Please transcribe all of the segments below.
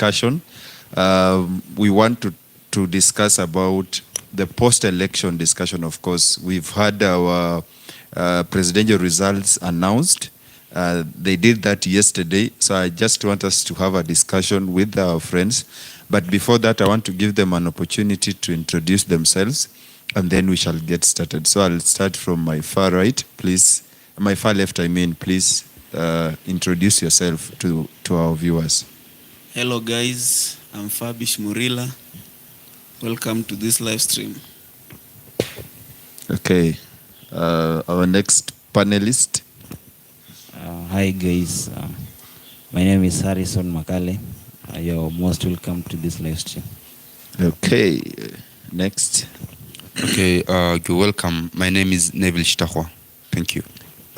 discussion. We want to discuss about the post-election discussion. Of course, we've had our presidential results announced. They did that yesterday, so I just want us to have a discussion with our friends. But before that, I want to give them an opportunity to introduce themselves, and then we shall get started. So I'll start from my far right, please. My far left, I mean, please introduce yourself to our viewers. Hello guys, I'm Fabish Murila. Welcome to this live stream. Okay, our next panelist. Hi guys, my name is Harrison Makale. You're most welcome to this live stream. Okay, next. Okay, you're welcome. My name is Neville Shtahwa. Thank you.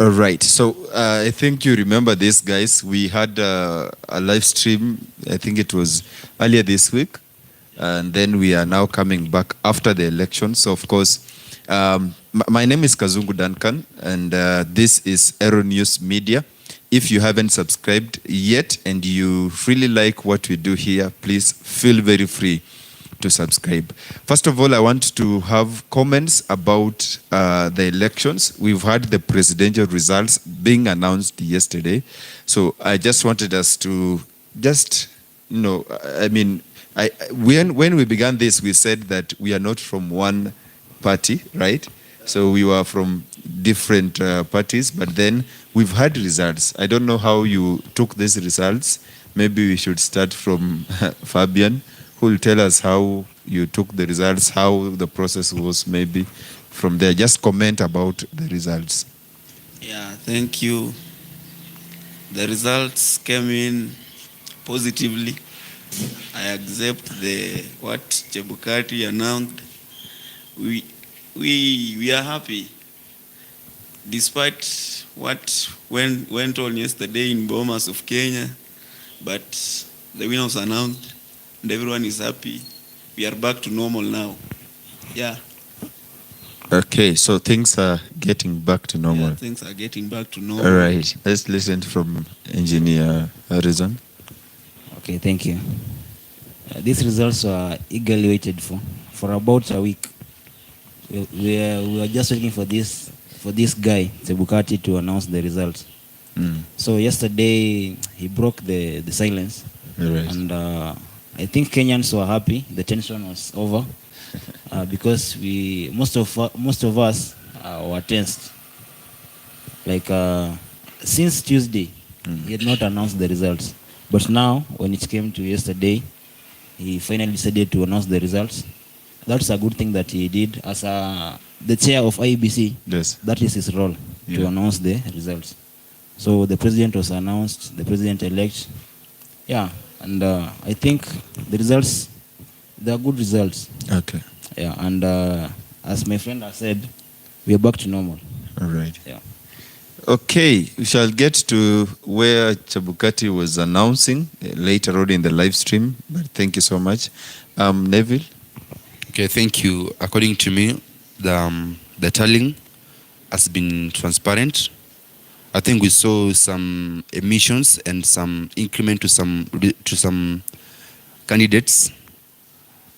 All right, so I think you remember this, guys. We had a live stream, I think it was earlier this week, and then we are now coming back after the election. So of course, my name is Kazungu Duncan, and this is Eronews Media. If you haven't subscribed yet and you really like what we do here, please feel very free to subscribe. First of all, I want to have comments about the elections. We've had the presidential results being announced yesterday. So I just wanted us to just, when we began this, we said that we are not from one party, right? So we were from different parties, but then we've had results. I don't know how you took these results. Maybe we should start from Fabian, who will tell us how you took the results, how the process was, maybe from there. Just comment about the results. Yeah, thank you. The results came in positively. I accept what Chebukati announced. We are happy, despite what went on yesterday in Bomas of Kenya, but the winner was announced and everyone is happy. We are back to normal now. Yeah. Okay, so things are getting back to normal. Yeah, things are getting back to normal. All right, let's listen from Engineer Harrison. Okay, thank you. These results were eagerly waited for about a week. We were just waiting for this guy, Chebukati, to announce the results. So yesterday he broke the silence, Right. and I think Kenyans were happy. The tension was over because most of us were tensed. Like since Tuesday, he had not announced the results, but now when it came to yesterday, he finally decided to announce the results. That's a good thing that he did as the chair of IEBC. Yes. That is his role, to announce the results. So the president was announced, the president-elect. Yeah, and I think the results, they are good results. Okay. Yeah, and as my friend has said, we are back to normal. All right. Yeah. Okay, we shall get to where Chebukati was announcing later on in the live stream. But thank you so much. Neville? Okay, thank you. According to me, the tallying has been transparent. I think we saw some emissions and some increment to some candidates.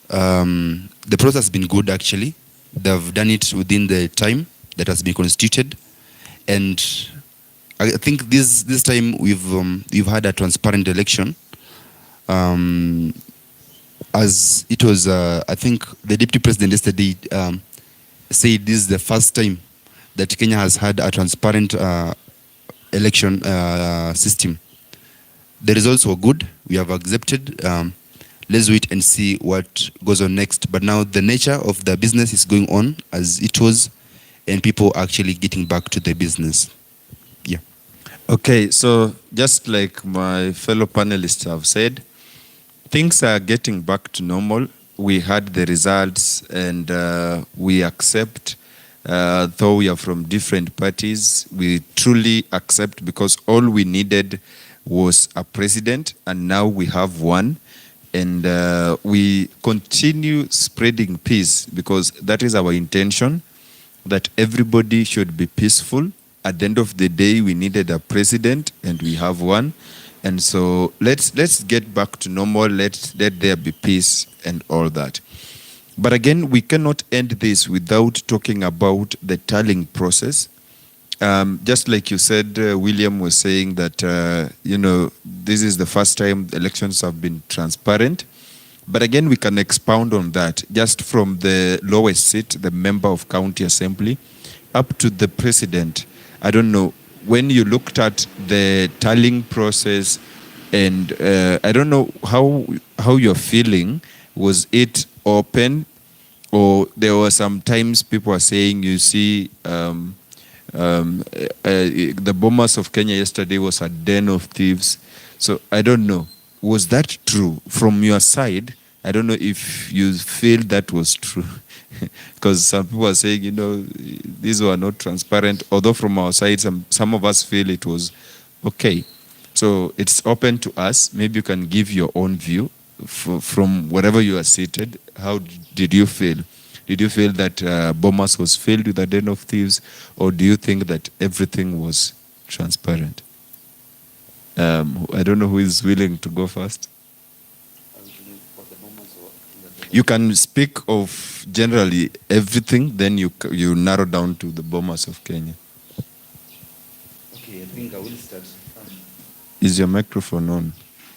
The process has been good, actually. They've done it within the time that has been constituted, and I think this time we've had a transparent election. As it was, I think the deputy president yesterday said this is the first time that Kenya has had a transparent election system. The results were good. We have accepted. Let's wait and see what goes on next. But now the nature of the business is going on as it was, and people are actually getting back to their business. Yeah. Okay, so just like my fellow panelists have said, things are getting back to normal. We had the results, and we accept, though we are from different parties, we truly accept, because all we needed was a president, and now we have one. And we continue spreading peace, because that is our intention, that everybody should be peaceful. At the end of the day, we needed a president, and we have one. And so let's get back to normal. Let there be peace and all that. But again, we cannot end this without talking about the tallying process. Just like you said, William was saying that, this is the first time elections have been transparent. But again, we can expound on that just from the lowest seat, the member of county assembly, up to the president. I don't know, when you looked at the tallying process, and I don't know how you're feeling, was it open, or there were some times people are saying, you see, the Bomas of Kenya yesterday was a den of thieves. So I don't know. Was that true from your side? I don't know if you feel that was true. Because some people are saying, these were not transparent. Although from our side, some of us feel it was okay. So it's open to us. Maybe you can give your own view from wherever you are seated. How did you feel? Did you feel that Bomas was filled with a den of thieves, or do you think that everything was transparent? I don't know who is willing to go first. You can speak of generally everything, then you narrow down to the Bomas of Kenya. Okay, I think I will start. Is your microphone on?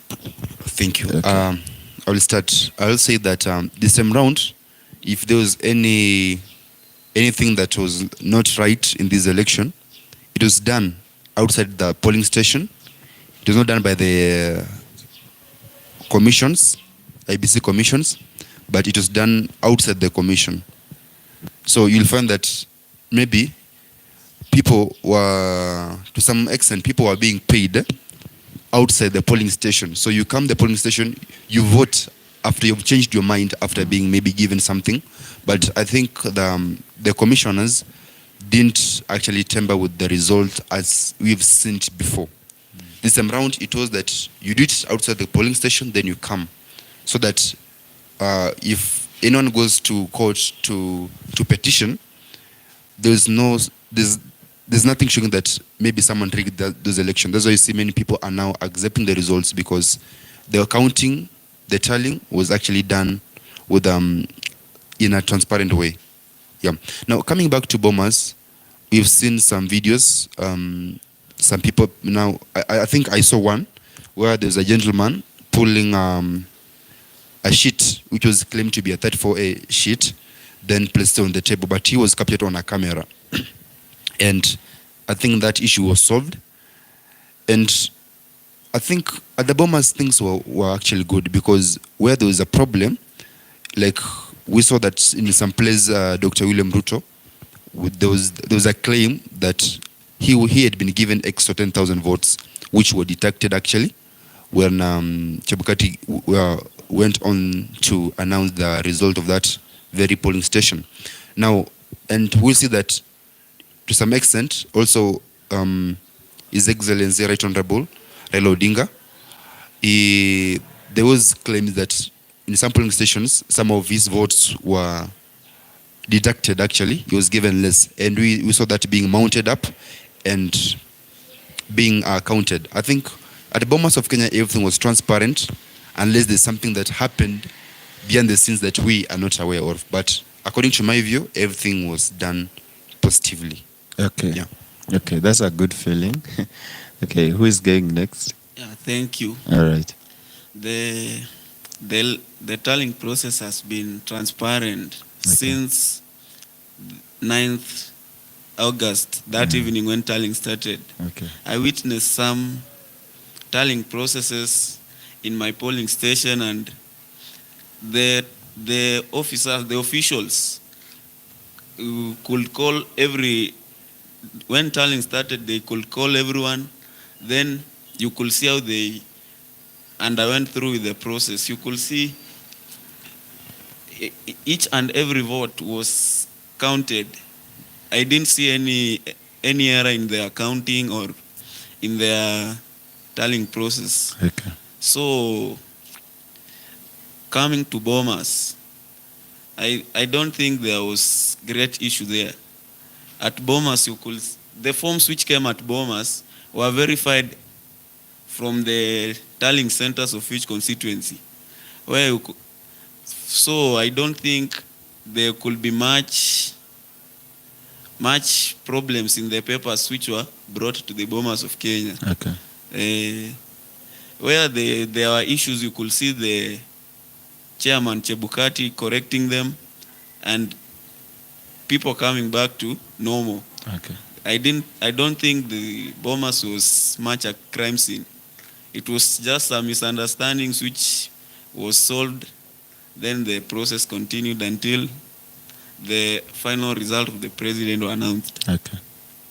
Thank you. Okay. I will start. I will say that this time round, if there was anything that was not right in this election, it was done outside the polling station. It was not done by the commissions, IBC commissions, but it was done outside the commission. So you'll find that maybe people were, to some extent, people were being paid outside the polling station. So you come to the polling station, you vote after you've changed your mind, after being maybe given something. But I think the commissioners didn't actually tamper with the result as we've seen it before. This time around, it was that you do it outside the polling station, then you come. So that if anyone goes to court to petition, there's nothing showing that maybe someone rigged those elections. That's why you see many people are now accepting the results, because the counting, the tallying was actually done with in a transparent way. Yeah. Now coming back to Bomas, we've seen some videos. Some people now. I think I saw one where there's a gentleman pulling a sheet which was claimed to be a 34A sheet, then placed on the table, but he was captured on a camera, and I think that issue was solved. And I think at the Bomas things were actually good, because where there was a problem, like we saw that in some place, Dr. William Ruto, there was a claim that he had been given extra 10,000 votes, which were detected actually when Chebukati went on to announce the result of that very polling station. Now, and we'll see that to some extent also His Excellency Right Honorable Raila Odinga, there was claims that in some polling stations, some of his votes were deducted actually. He was given less. And we saw that being mounted up and being counted. I think at the Bomas of Kenya, everything was transparent, unless there's something that happened behind the scenes that we are not aware of. But according to my view, everything was done positively. Okay. Yeah. Okay, that's a good feeling. Okay, who is going next? Yeah, thank you. All right. The tallying process has been transparent since 9th August, that evening when tallying started. Okay. I witnessed some tallying processes in my polling station, and the officers, the officials could call when tallying started, they could call everyone. Then you could see how they underwent through with the process. You could see each and every vote was counted. I didn't see any error in their counting or in their tallying process. Okay. So, coming to Bomas, I don't think there was great issue there. At Bomas, the forms which came at Bomas were verified from the tallying centers of each constituency. Where so I don't think there could be much problems in the papers which were brought to the Bomas of Kenya. Okay. Where there are issues, you could see the chairman Chebukati correcting them and people coming back to normal. Okay. I don't think the Bomas was much a crime scene. It was just some misunderstandings which was solved. Then the process continued until the final result of the president was announced. Okay.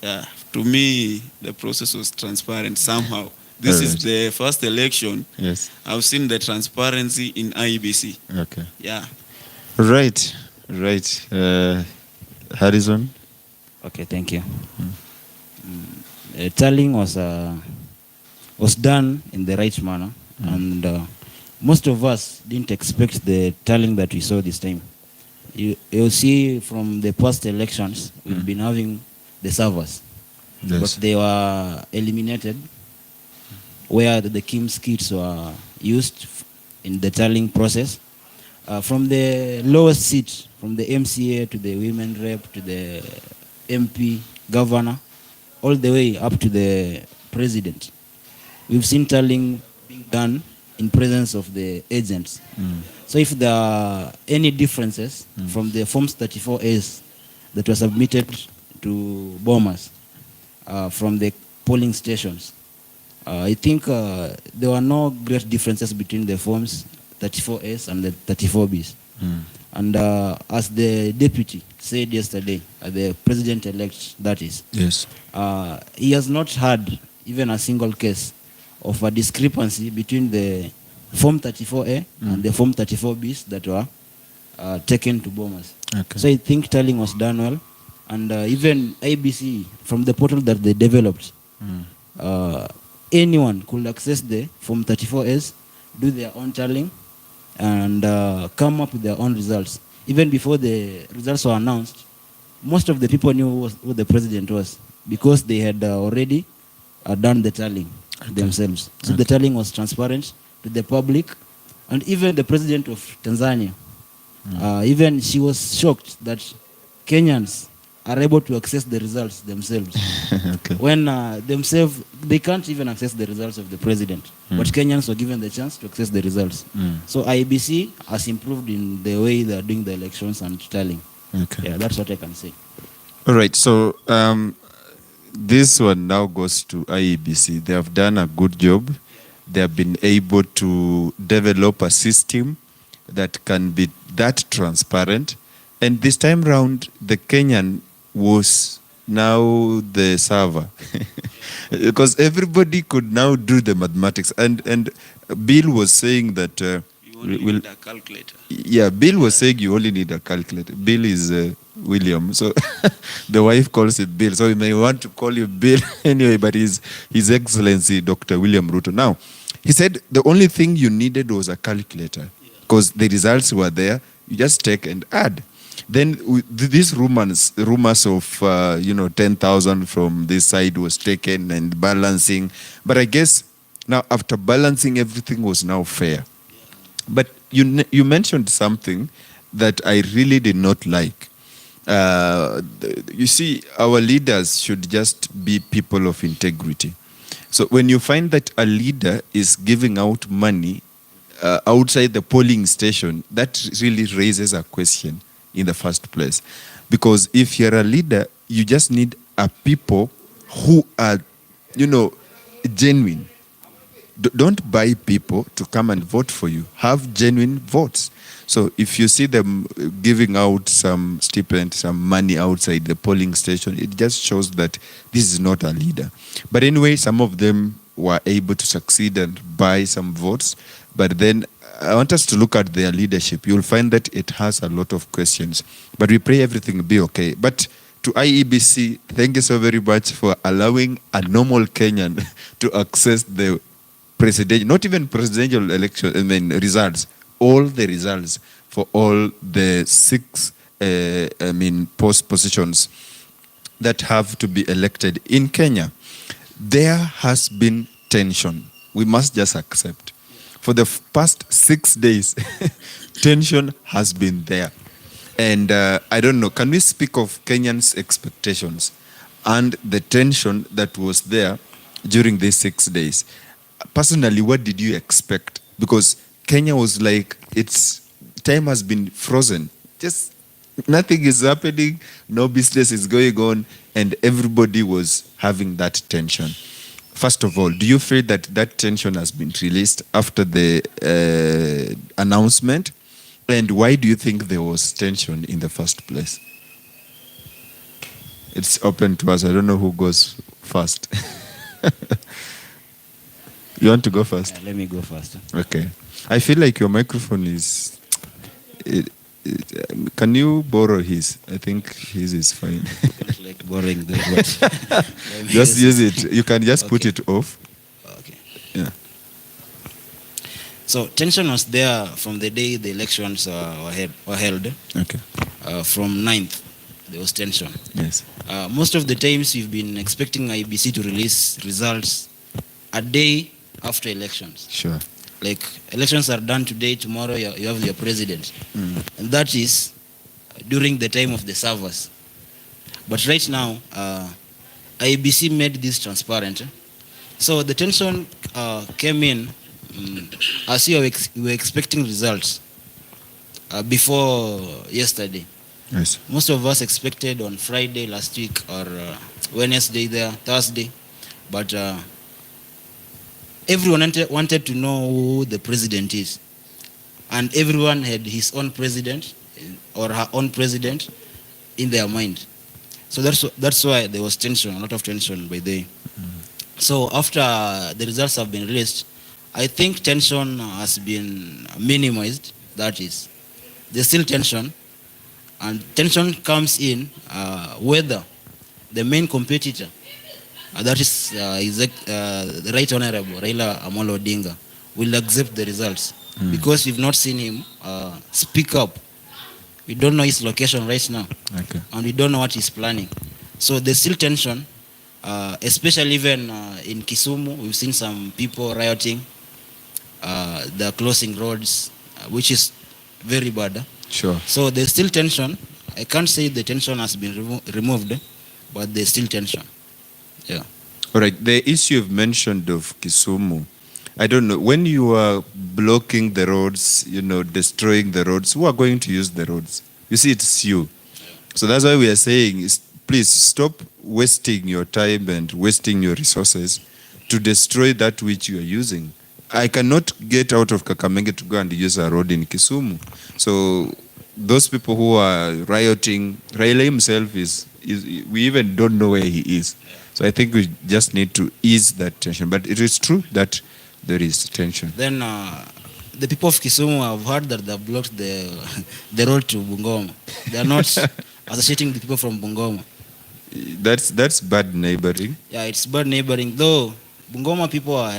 Yeah, to me, the process was transparent somehow. This is the first election. Yes. I've seen the transparency in IEBC. Okay. Yeah. Right. Harrison. Okay, thank you. Tallying was done in the right manner, and most of us didn't expect the tallying that we saw this time. You'll see from the past elections, we've been having the servers, but they were eliminated, where the Kim's kits were used in the tallying process. From the lowest seat, from the MCA to the women rep to the MP, governor, all the way up to the president. We've seen tallying being done in presence of the agents. So if there are any differences from the Forms 34As that were submitted to Bomas from the polling stations, I think there were no great differences between the Forms 34As and the 34Bs. And as the deputy said yesterday, the president-elect, that is, Yes. he has not had even a single case of a discrepancy between the Form 34A and the Form 34Bs that were taken to Bomas. Okay. So I think tallying was done well. And even IBC, from the portal that they developed, anyone could access the Form 34As, do their own tallying, and come up with their own results. Even before the results were announced, most of the people knew who the president was because they had already done the tallying themselves. So the tallying was transparent to the public, and even the president of Tanzania, even she was shocked that Kenyans are able to access the results themselves. Okay. When themselves, they can't even access the results of the president, but Kenyans were given the chance to access the results. So IBC has improved in the way they are doing the elections and tallying. Okay. Yeah, that's what I can say. All right. So this one now goes to IEBC. They have done a good job. They have been able to develop a system that can be that transparent. And this time round, the Kenyan was now the server. Because everybody could now do the mathematics. And Bill was saying that... You only need a calculator. Yeah, Bill was saying you only need a calculator. Bill is William, so the wife calls it Bill. So you may want to call you Bill anyway, but His Excellency Dr. William Ruto. Now, he said the only thing you needed was a calculator because the results were there. You just take and add. Then these rumors of 10,000 from this side was taken and balancing. But I guess now after balancing, everything was now fair. But you mentioned something that I really did not like. You see, our leaders should just be people of integrity. So when you find that a leader is giving out money outside the polling station, that really raises a question in the first place. Because if you're a leader, you just need a people who are, genuine. Don't buy people to come and vote for you. Have genuine votes. So if you see them giving out some stipend, some money outside the polling station, it just shows that this is not a leader. But anyway, some of them were able to succeed and buy some votes. But then I want us to look at their leadership. You'll find that it has a lot of questions. But we pray everything will be okay. But to IEBC, thank you so very much for allowing a normal Kenyan to access the not even presidential election, results, all the results for all the 6 post positions that have to be elected in Kenya. There has been tension. we must just accept. For the past 6 days, tension has been there. And I don't know, can we speak of Kenyans' expectations and the tension that was there during these 6 days? Personally, what did you expect? Because Kenya was like, its time has been frozen. Just nothing is happening, no business is going on, and everybody was having that tension. First of all, do you feel that that tension has been released after the announcement? And why do you think there was tension in the first place? It's open to us. I don't know who goes first. You want to go first? Let me go first. Okay. I feel like your microphone is... can you borrow his? I think his is fine. I don't like borrowing the Just use it. You can just put it off. Okay. Yeah. So tension was there from the day the elections were held. Okay. From 9th, there was tension. Yes. Most of the times we've been expecting IBC to release results a day after elections. Sure. Like elections are done today, tomorrow you have your president. And that is during the time of the servers. But right now, IBC made this transparent. So the tension came in as you were expecting results before yesterday. Yes. Most of us expected on Friday last week or Wednesday there, Thursday. But everyone wanted to know who the president is. And everyone had his own president or her own president in their mind. So that's why there was tension, a lot of tension by the way. So after the results have been released, I think tension has been minimized. That is, there's still tension. And tension comes in whether the main competitor, that is the Right Honorable Raila Amolo Odinga, will accept the results. Because we've not seen him speak up. We don't know his location right now. Okay. And we don't know what he's planning. So there's still tension, especially even in Kisumu. We've seen some people rioting. They're closing roads, which is very bad. Sure. So there's still tension. I can't say the tension has been removed, but there's still tension. Yeah. All right. The issue you've mentioned of Kisumu, I don't know, when you are blocking the roads, destroying the roads, who are going to use the roads? You see, it's you. So that's why we are saying, please stop wasting your time and wasting your resources to destroy that which you are using. I cannot get out of Kakamega to go and use a road in Kisumu. So those people who are rioting, Raila himself we even don't know where he is. So I think we just need to ease that tension. But it is true that there is tension. Then the people of Kisumu have heard that they have blocked the road to Bungoma. They are not associating the people from Bungoma. That's bad neighboring. Yeah, it's bad neighboring. Though Bungoma people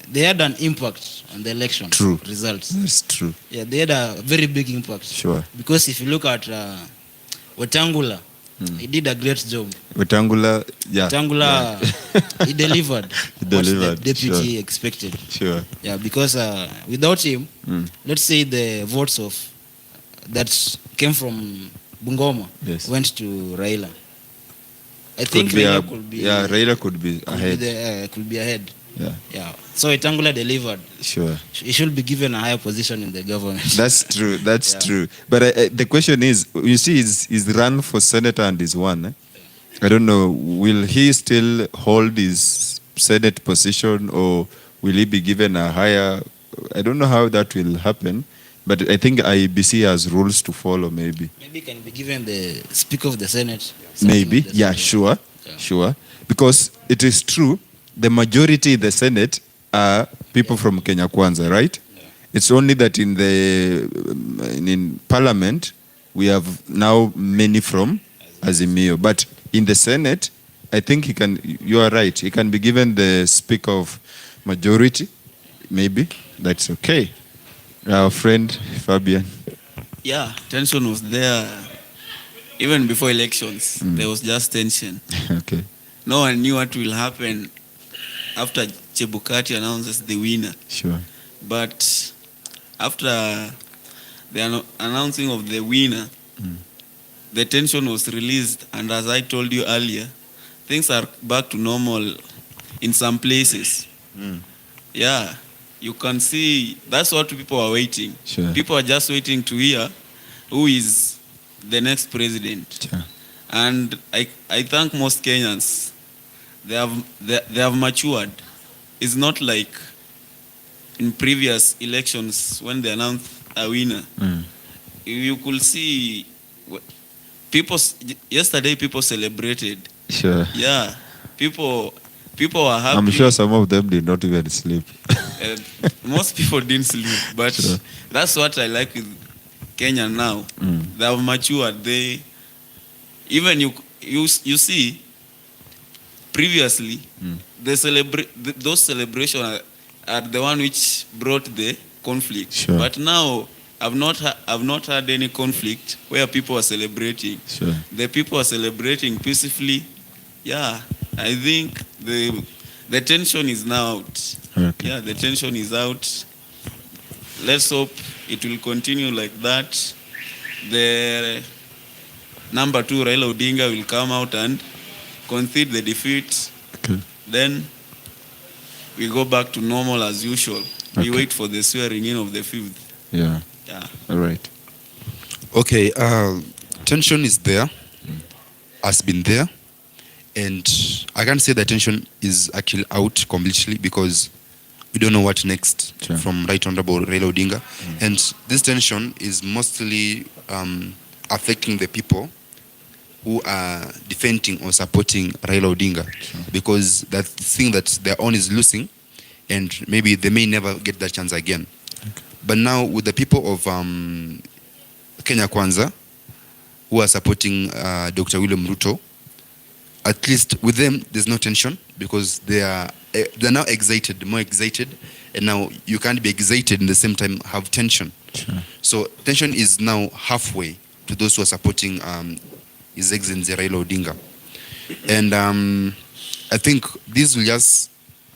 they had an impact on the election results. That's true. Yeah, they had a very big impact. Sure. Because if you look at Wetangula, he did a great job. Wetangula, yeah. He delivered. He delivered. What the deputy expected. Sure. Yeah, because without him, let's say the votes that came from Bungoma went to Raila. I think Raila could be. Yeah, Raila could be ahead. Could be ahead. Yeah. So Wetangula delivered. Sure. He should be given a higher position in the government. That's true. That's true. But the question is, you see, he's run for senator and he's won. I don't know. Will he still hold his Senate position or will he be given a higher? I don't know how that will happen. But I think IBC has rules to follow. Maybe he can be given the Speaker of the Senate. Maybe. Yeah. Sure. Sure. Because it is true. The majority in the Senate are people from Kenya Kwanza, right? Yeah. It's only that in Parliament, we have now many from Azimio. But in the Senate, I think you are right, he can be given the Speaker of Majority, maybe. That's okay. Our friend, Fabian. Yeah, tension was there. Even before elections, there was just tension. Okay. No one knew what will happen after Chebukati announces the winner. Sure. But after the announcing of the winner, the tension was released, and as I told you earlier, things are back to normal in some places. Yeah, you can see that's what people are waiting. Sure. People are just waiting to hear who is the next president. Sure. And I thank most Kenyans. They have matured. It's not like in previous elections when they announced a winner. You could see yesterday people celebrated. Sure. Yeah, people were happy. I'm sure some of them did not even sleep. Most people didn't sleep, but Sure. that's what I like with Kenya now. They have matured. They even you see previously those celebrations are the one which brought the conflict. Sure. But now I've not had any conflict where people are celebrating. Sure. The people are celebrating peacefully. Yeah, I think the tension is now out. Okay. Yeah, the tension is out. Let's hope it will continue like that. The number 2, Raila Odinga, will come out and concede the defeat. Okay. Then we go back to normal as usual. We Okay. wait for the swearing in of the 5th. Yeah. Yeah. All right. Okay, tension is there, has been there, and I can't say that tension is actually out completely because we don't know what next Sure. from Right Honorable Raila Odinga. And this tension is mostly affecting the people who are defending or supporting Raila Odinga because that thing that their own is losing and maybe they may never get that chance again. But now with the people of Kenya Kwanza who are supporting Dr. William Ruto, at least with them there's no tension because they're now excited, more excited, and now you can't be excited in the same time have tension. Sure. So tension is now halfway to those who are supporting His Excellency Raila Odinga. And I think this will just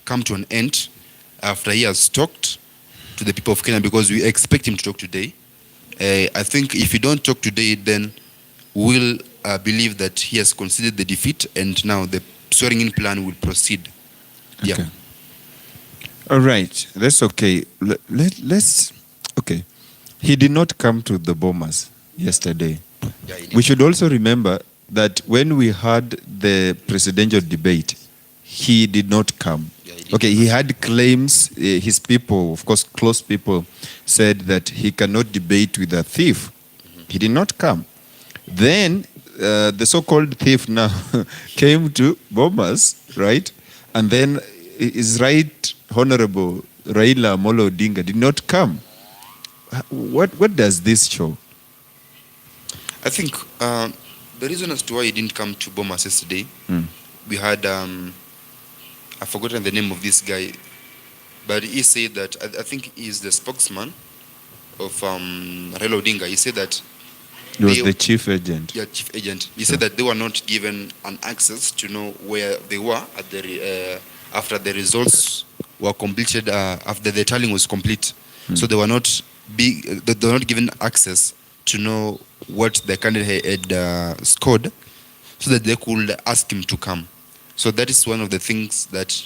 come to an end after he has talked to the people of Kenya because we expect him to talk today. I think if he don't talk today, then we'll believe that he has conceded the defeat and now the swearing in plan will proceed. Okay. Yeah. All right. That's okay. Let's. Okay. He did not come to the Bomas yesterday. Yeah, he did. We should also remember that when we had the presidential debate, he did not come. Yeah, he did. Okay, he had claims, his people, of course, close people, said that he cannot debate with a thief. He did not come. Then the so-called thief now came to Bomas, right? And then his right honorable Raila Amolo Odinga did not come. What does this show? I think the reason as to why he didn't come to Bomas yesterday, we had, I've forgotten the name of this guy, but he said that, I think he's the spokesman of Raila Odinga. He said that He was they- the chief agent. Yeah, chief agent. He said that they were not given an access to know where they were at the after the results were completed, after the tallying was complete. So they were not given access to know what the candidate had scored, so that they could ask him to come. So that is one of the things that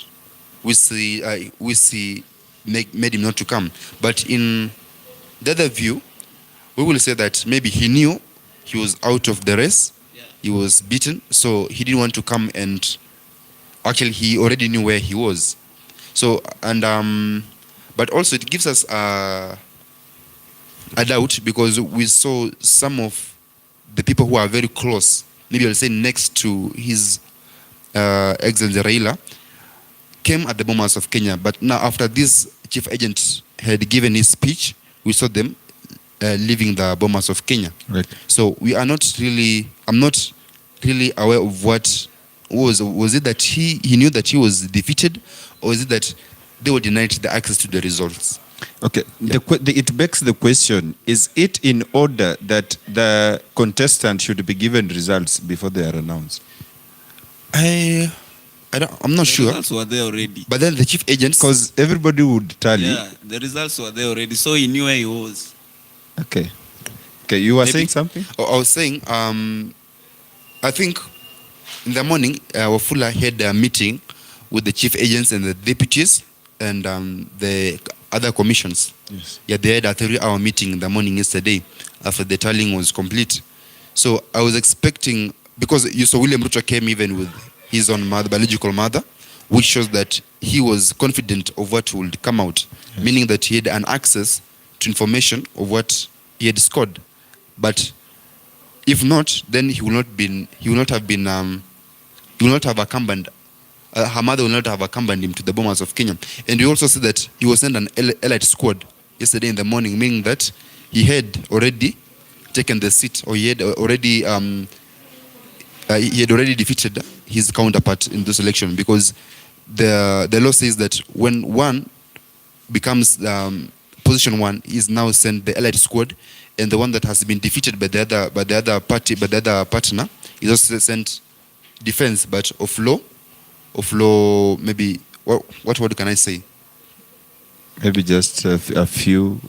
we see made him not to come. But in the other view, we will say that maybe he knew he was out of the race, he was beaten, so he didn't want to come, and actually he already knew where he was. So, and but also it gives us a doubt because we saw some of the people who are very close, maybe I'll say next to his Excellency Raila, came at the Bomas of Kenya. But now after this chief agent had given his speech, we saw them leaving the Bomas of Kenya. Right. So we are not really, I'm not really aware of what was it that he knew that he was defeated, or is it that they were denied the access to the results? Okay, it begs the question, is it in order that the contestant should be given results before they are announced? I I'm not The sure. results were there already. But then the chief agents, Because everybody would tally. Yeah, the results were there already, so he knew where he was. Okay. Okay, you were Maybe. saying something? I was saying, I think in the morning, Wafula had a meeting with the chief agents and the deputies and the other commissions. Yes. Yeah, they had a 3-hour meeting in the morning yesterday after the tallying was complete. So I was expecting, because you saw William Ruto came even with his own mother, biological mother, which shows that he was confident of what would come out, meaning that he had an access to information of what he had scored. But if not, then he will not have accompanied, her mother will not have accompanied him to the Bomas of Kenya. And we also see that he was sent an elite squad yesterday in the morning, meaning that he had already taken the seat, or he had already defeated his counterpart in this election, because the law says that when one becomes position one, is now sent the elite squad, and the one that has been defeated by the other partner is also sent defense, but of law maybe what word can I say? Maybe just a few,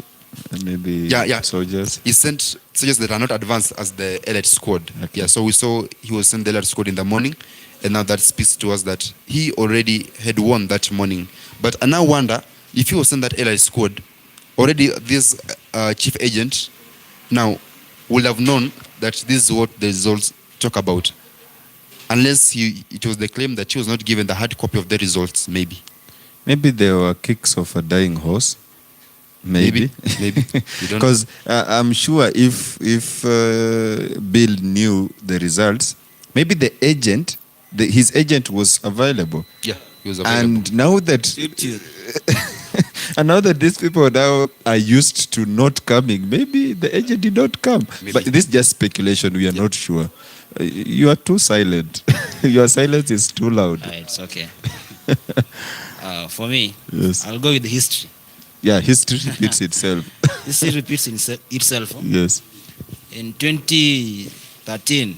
maybe soldiers. He sent soldiers that are not advanced as the elite squad. Okay. Yeah, so we saw he was sent the elite squad in the morning, and now that speaks to us that he already had won that morning. But I now wonder if he was sent that elite squad, already this chief agent now would have known that this is what the results talk about, unless it was the claim that he was not given the hard copy of the results. Maybe there were kicks of a dying horse. Maybe. You don't Because I'm sure if Bill knew the results, maybe the agent, his agent was available. Yeah, he was available. And now that and now that these people now are used to not coming, maybe the agent did not come. Maybe. But this is just speculation. We are not sure. You are too silent. Your silence is too loud. It's okay. For me, Yes. I'll go with the history. Yeah, history repeats itself. History repeats itself. Yes. In 2013,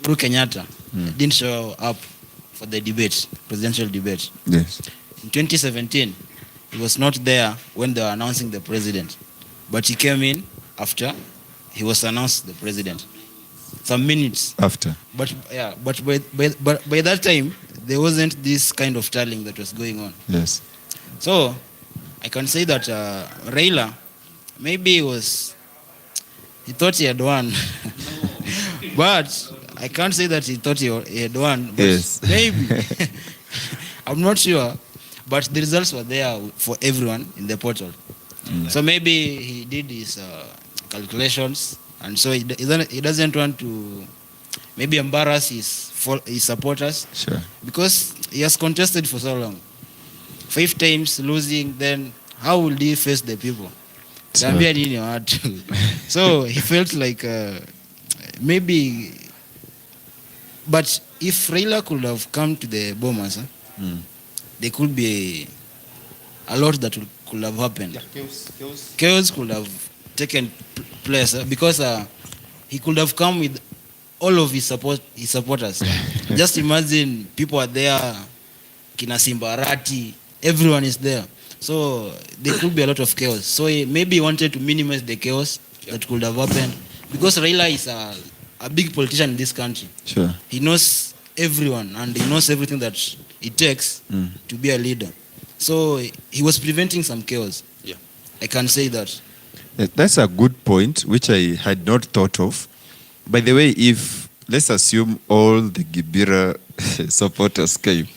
Uhuru Kenyatta didn't show up for the debate, presidential debate. Yes. In 2017, he was not there when they were announcing the president, but he came in after he was announced the president. Some minutes After. But by that time, there wasn't this kind of tallying that was going on. Yes. So I can say that Raila, maybe he thought he had won. But I can't say that he thought he had won. But Yes. maybe. I'm not sure. But the results were there for everyone in the portal. So maybe he did his calculations, and so he doesn't want to maybe embarrass his supporters. Sure. Because he has contested for so long. 5 times losing, then how will he face the people? Sure. So he felt like maybe, but if Raila could have come to the Bomas, there could be a lot that could have happened. Yeah, chaos could have taken place because he could have come with all of his supporters. Just imagine people are there, Kina Simbarati, everyone is there. So there could be a lot of chaos. So maybe he wanted to minimize the chaos that could have happened, because Raila is a big politician in this country. Sure. He knows everyone and he knows everything that it takes to be a leader. So he was preventing some chaos. Yeah. I can say that. That's a good point, which I had not thought of. By the way, if let's assume all the Gibira supporters came,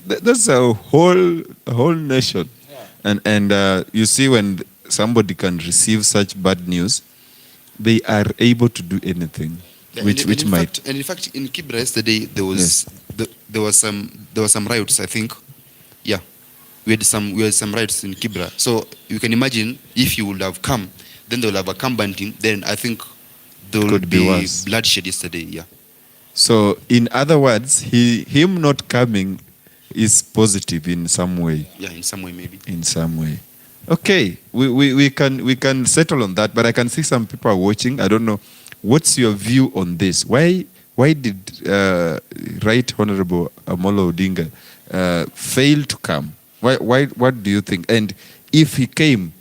that's a whole nation. Yeah. And you see, when somebody can receive such bad news, they are able to do anything, Yeah, which might. In fact, in Kibra yesterday there was some riots. I think, yeah, we had some riots in Kibra. So you can imagine if you would have come, then they will have accompanied him. Then I think there would be bloodshed yesterday. Yeah. So in other words, him not coming is positive in some way. Yeah, in some way maybe. In some way. Okay, we can settle on that, but I can see some people are watching. I don't know. What's your view on this? Why why did Right Honorable Amolo Odinga fail to come? Why? What do you think? And if he came,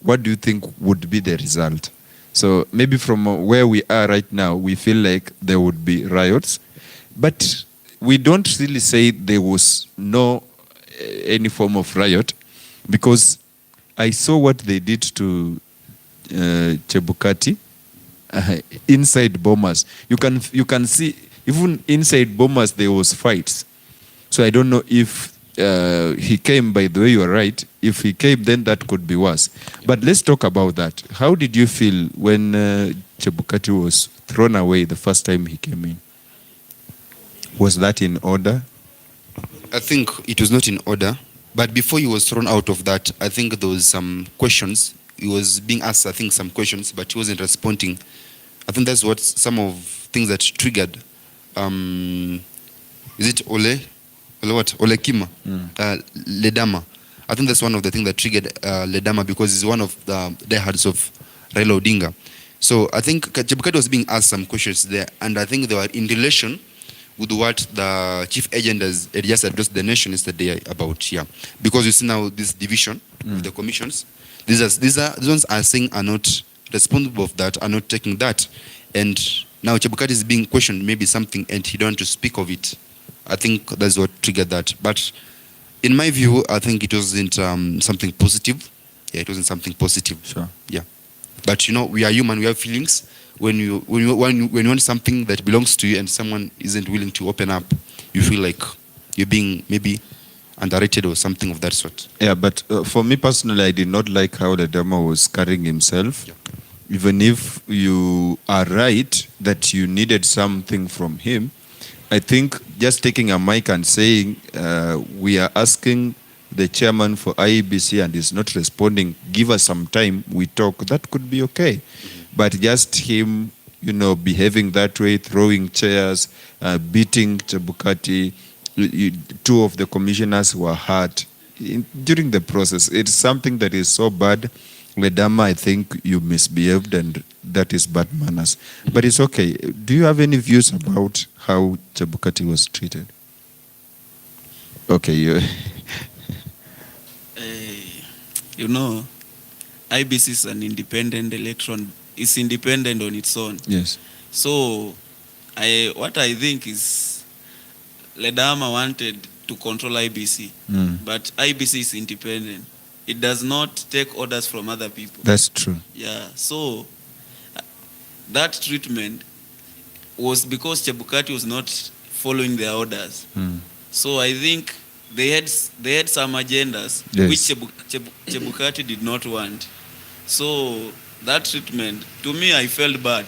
what do you think would be the result? So maybe from where we are right now, we feel like there would be riots, but we don't really say there was no any form of riot, because I saw what they did to Chebukati inside Bomas. You can see even inside Bomas there was fights. So I don't know if he came. By the way, you are right. If he came, then that could be worse. But let's talk about that. How did you feel when Chebukati was thrown away the first time he came in? Was that in order? I think it was not in order. But before he was thrown out of that, I think there was some questions. He was being asked, I think, some questions, but he wasn't responding. I think that's what some of things that triggered. Is it Ole what? Ole Kima? Ledama. I think that's one of the things that triggered Ledama, because he's one of the diehards of Raila Odinga. So I think Chebukati was being asked some questions there, and I think they were in relation with what the chief agent has just addressed the nation yesterday about. Yeah, because you see now this division with the commissions. These ones are saying are not responsible of that, are not taking that, and now Chebukati is being questioned maybe something, and he don't want to speak of it. I think that's what triggered that. But in my view, I think it wasn't something positive. Yeah, it wasn't something positive. Sure. Yeah, but you know, we are human. We have feelings. When you want something that belongs to you and someone isn't willing to open up, you feel like you're being maybe underrated or something of that sort. Yeah, but for me personally, I did not like how the demo was carrying himself. Yeah. Even if you are right that you needed something from him, I think just taking a mic and saying, we are asking the chairman for IEBC and is not responding, give us some time, we talk, that could be okay. But just him, behaving that way, throwing chairs, beating Chebukati, two of the commissioners were hurt during the process. It's something that is so bad. Ledama, I think you misbehaved, and that is bad manners. But it's okay. Do you have any views about how Chebukati was treated? Okay, IBC is an independent election. It's independent on its own. Yes. So, what I think is Ledama wanted to control IBC, but IBC is independent. It does not take orders from other people. That's true. Yeah. So, that treatment was because Chebukati was not following their orders. So I think they had some agendas, yes, which Chebukati did not want. So that treatment, to me, I felt bad.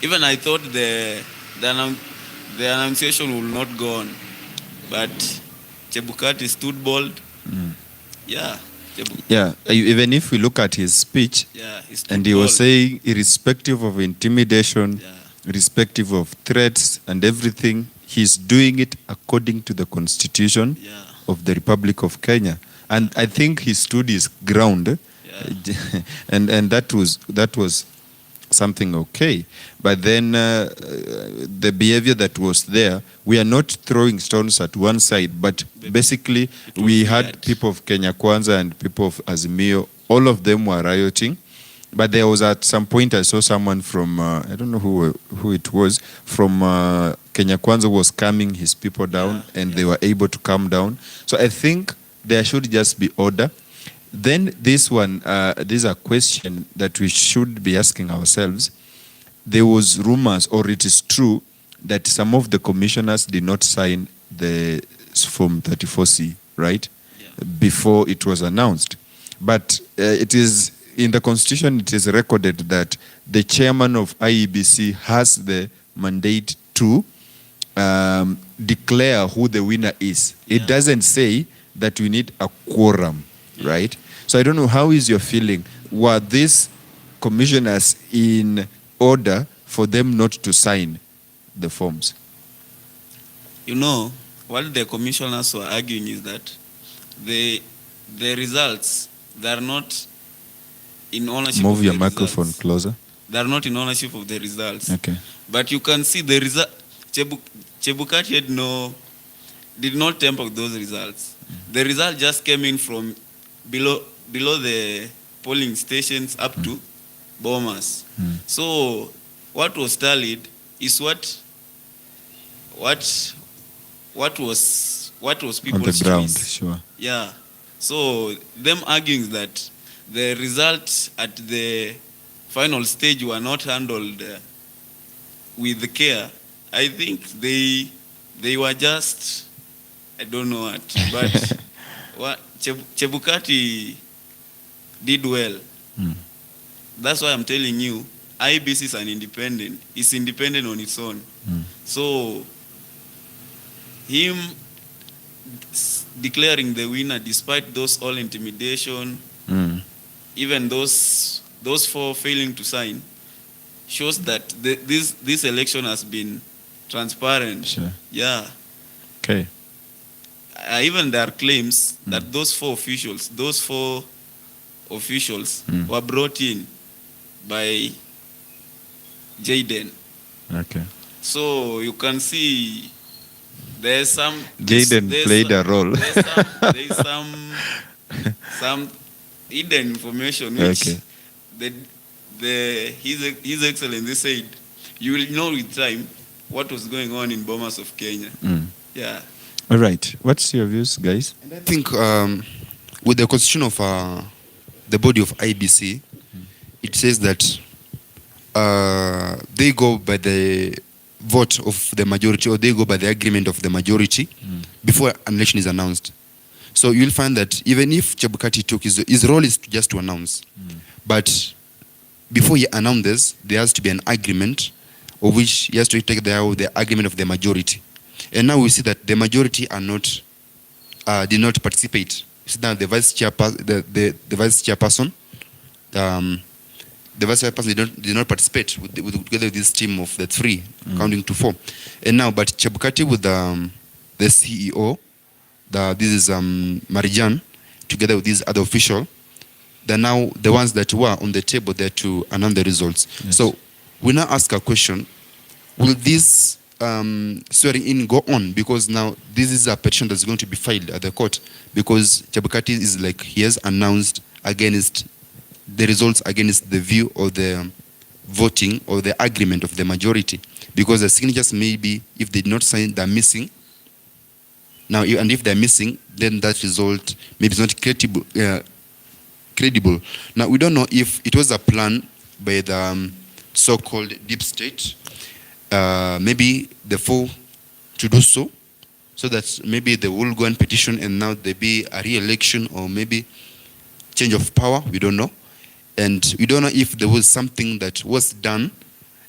Even I thought the annunciation will not go on, but Chebukati stood bold. Yeah. Yeah, even if we look at his speech, Yeah, and he was saying, irrespective of intimidation, irrespective of threats and everything, he's doing it according to the constitution of the Republic of Kenya. And I think he stood his ground, and that was something okay. But then the behavior that was there, we are not throwing stones at one side, but basically we had people of Kenya Kwanza and people of Azimio, all of them were rioting. But there was at some point I saw someone from, I don't know who it was, from Kenya Kwanza was calming his people down, and they were able to calm down. So I think there should just be order. Then this one, this is a question that we should be asking ourselves. There was rumors, or it is true, that some of the commissioners did not sign the Form 34C, right? Before it was announced. But it is, in the constitution, it is recorded that the chairman of IEBC has the mandate to declare who the winner is. It doesn't say that we need a quorum, right? So I don't know, how is your feeling? Were these commissioners in order for them not to sign the forms? What the commissioners were arguing is that the results, they are not in ownership. Move of your the microphone results. closer. they are not in ownership of the results. Okay. But you can see the result. Chebukati did not tamper with those results. The result just came in from below the polling stations up to Bomas. So what was tallied is what was people's On the ground, choice. sure. Yeah. So them arguing that the results at the final stage were not handled with care. I think they were just, I don't know what, but Chebukati did well. That's why I'm telling you, IBC is an independent. It's independent on its own. So him declaring the winner despite those all intimidation, even those four failing to sign, shows that this election has been transparent. Sure. Yeah. Okay. Even there are claims that those four officials were brought in by Jaden. Okay. So you can see there's some Jaden played a role. There's some hidden information which His Excellency said you will know with time what was going on in Bomas of Kenya. Yeah. All right. What's your views, guys? And I think with the constitution of the body of IBC, it says that they go by the vote of the majority, or they go by the agreement of the majority before an election is announced. So you'll find that even if Chebukati took his role is just to announce, but before he announces, there has to be an agreement, of which he has to take the agreement of the majority. And now we see that the majority are not did not participate. So now the vice chairperson, the vice chairperson did not participate together with this team of the three, counting to four. And now, but Chebukati with the CEO, this is Marijan, together with this other official, they're now the ones that were on the table there to announce the results. Yes. So we now ask a question: will this swearing in go on? Because now this is a petition that's going to be filed at the court, because Chebukati is like, he has announced against the results, against the view or the voting or the agreement of the majority, because the signatures maybe, if they did not sign, they're missing. Now, and if they're missing, then that result maybe is not credible. Now, we don't know if it was a plan by the so-called deep state, maybe the four to do so that maybe they will go and petition and now there be a re-election or maybe change of power. We don't know. And we don't know if there was something that was done,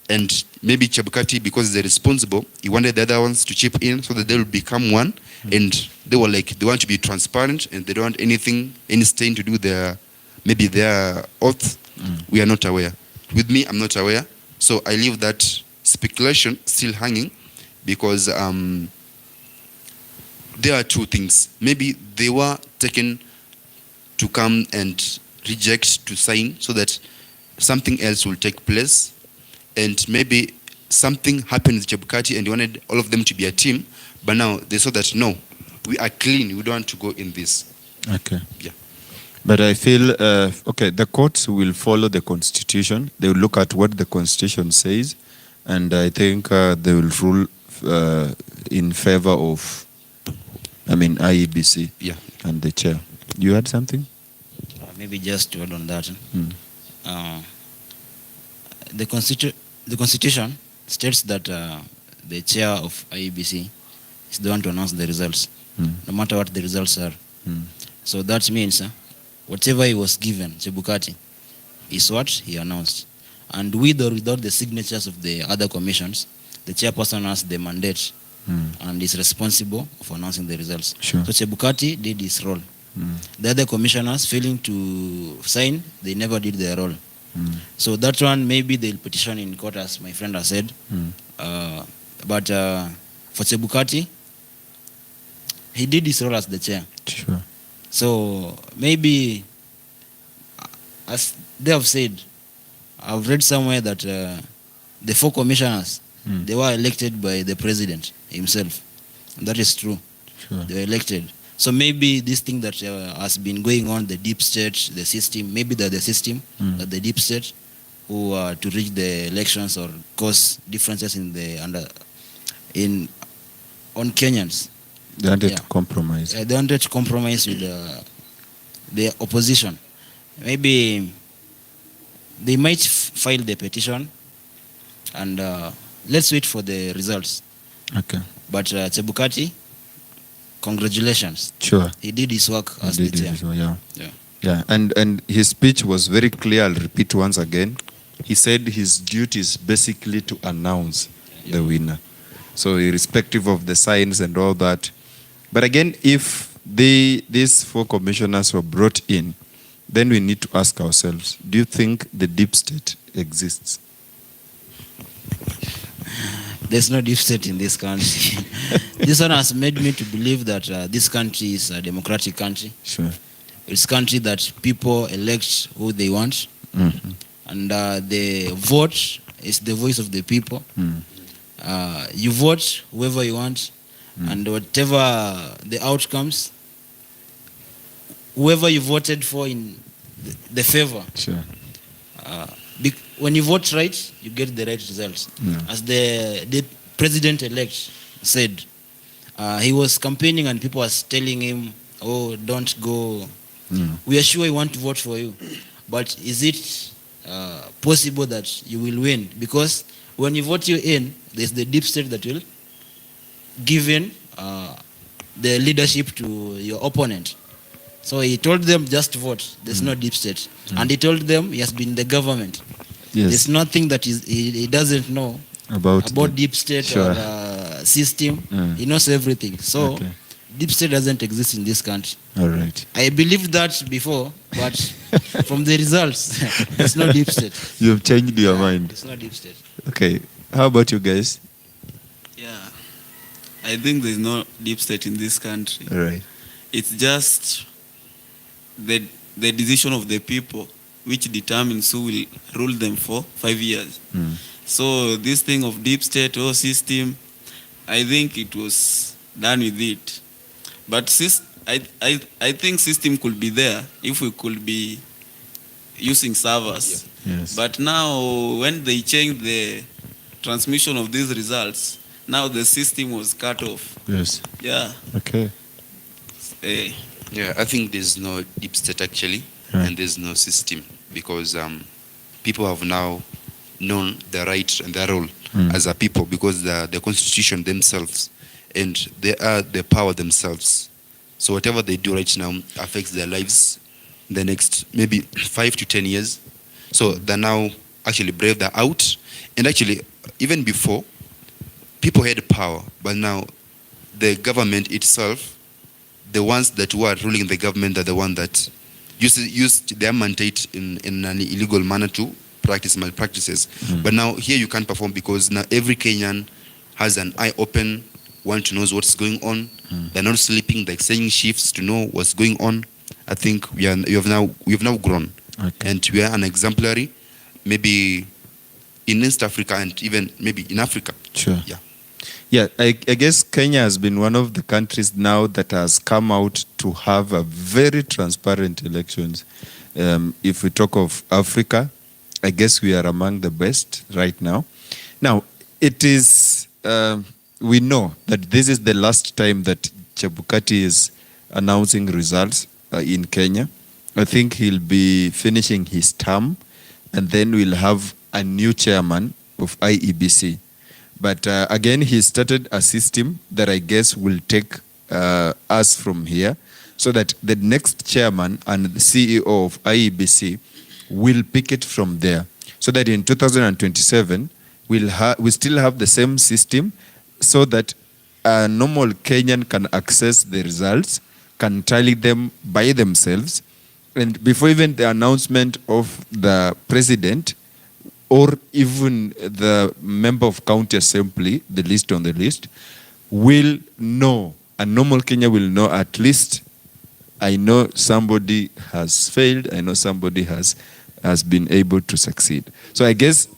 and maybe Chebukati, because they're responsible, he wanted the other ones to chip in so that they will become one. And they were like, they want to be transparent and they don't want anything, any stain to do their oath. We are not aware. With me, I'm not aware. So I leave that speculation still hanging, because there are two things. Maybe they were taken to come and reject to sign so that something else will take place, and maybe something happened with Chebukati and they wanted all of them to be a team, but now they saw that no, we are clean, we don't want to go in this. Okay. Yeah. But I feel, the courts will follow the constitution. They will look at what the constitution says, and I think they will rule in favor of, IEBC and the chair. You had something? Maybe just to add on that. The constitution states that the chair of IEBC is the one to announce the results, no matter what the results are. So that means whatever he was given, Chebukati, is what he announced. And with or without the signatures of the other commissions, the chairperson has the mandate and is responsible for announcing the results. Sure. So Chebukati did his role. The other commissioners failing to sign, they never did their role. So that one, maybe they'll petition in court, as my friend has said. But for Chebukati, he did his role as the chair. Sure. So maybe, as they have said, I've read somewhere that the 4 commissioners, they were elected by the president himself. That is true. Sure. They were elected. So maybe this thing that has been going on, the deep state, the system, maybe the system, that the deep state, who to reach the elections or cause differences in the on Kenyans. They wanted Yeah. to compromise. They wanted to compromise with the opposition. Maybe they might file the petition, and let's wait for the results. Okay. But Chebukati, congratulations. Sure. He did his work as He the did chair. it as well, yeah. Yeah. Yeah, and his speech was very clear. I'll repeat once again. He said his duty is basically to announce the winner. So irrespective of the signs and all that. But again, if these 4 commissioners were brought in, then we need to ask ourselves, do you think the deep state exists? There's no deep state in this country. This one has made me to believe that this country is a democratic country. Sure. It's a country that people elect who they want, and the vote is the voice of the people. You vote whoever you want, and whatever the outcomes, whoever you voted for in the favor. Sure. When you vote right, you get the right results. As the president-elect said, he was campaigning and people was telling him, "Oh, don't go. We are sure we want to vote for you, but is it possible that you will win? Because when you vote you in, there's the deep state that will give in the leadership to your opponent." So he told them, just vote. There's no deep state. And he told them he has been in the government. Yes. There's nothing that he doesn't know About deep state Sure. or system. He knows everything. So Okay. deep state doesn't exist in this country. All right. I believed that before, but from the results, there's no deep state. You've changed your mind. It's not deep state. Okay. How about you guys? Yeah, I think there's no deep state in this country. All right. It's just the decision of the people which determines who will rule them for 5 years. So this thing of deep state or system, I think it was done with it. But I think system could be there if we could be using servers. Yes. But now when they changed the transmission of these results, now the system was cut off. Yes. Yeah. Okay. Eh, Yeah, I think there's no deep state actually, Right. and there's no system because people have now known their right and their role as a people because the constitution themselves and they are the power themselves. So whatever they do right now affects their lives in the next maybe 5 to 10 years. So they're now actually brave, they're out. And actually, even before, people had power, but now the government itself, the ones that were ruling the government are the ones that used their mandate in an illegal manner to practice malpractices. But now here you can't perform because now every Kenyan has an eye open, want to know what's going on. They're not sleeping, they're exchanging shifts to know what's going on. I think we have now grown. Okay. And we are an exemplary, maybe in East Africa and even maybe in Africa. Sure. Yeah. Yeah, I guess Kenya has been one of the countries now that has come out to have a very transparent elections. If we talk of Africa, I guess we are among the best right now. Now, it is, we know that this is the last time that Chebukati is announcing results in Kenya. I think he'll be finishing his term, and then we'll have a new chairman of IEBC. But again, he started a system that I guess will take us from here so that the next chairman and the CEO of IEBC will pick it from there. So that in 2027, we still have the same system so that a normal Kenyan can access the results, can tally them by themselves. And before even the announcement of the president, or even the member of county assembly, the list on the list, will know, a normal Kenya will know at least, I know somebody has failed, I know somebody has has been able to succeed. So I guess,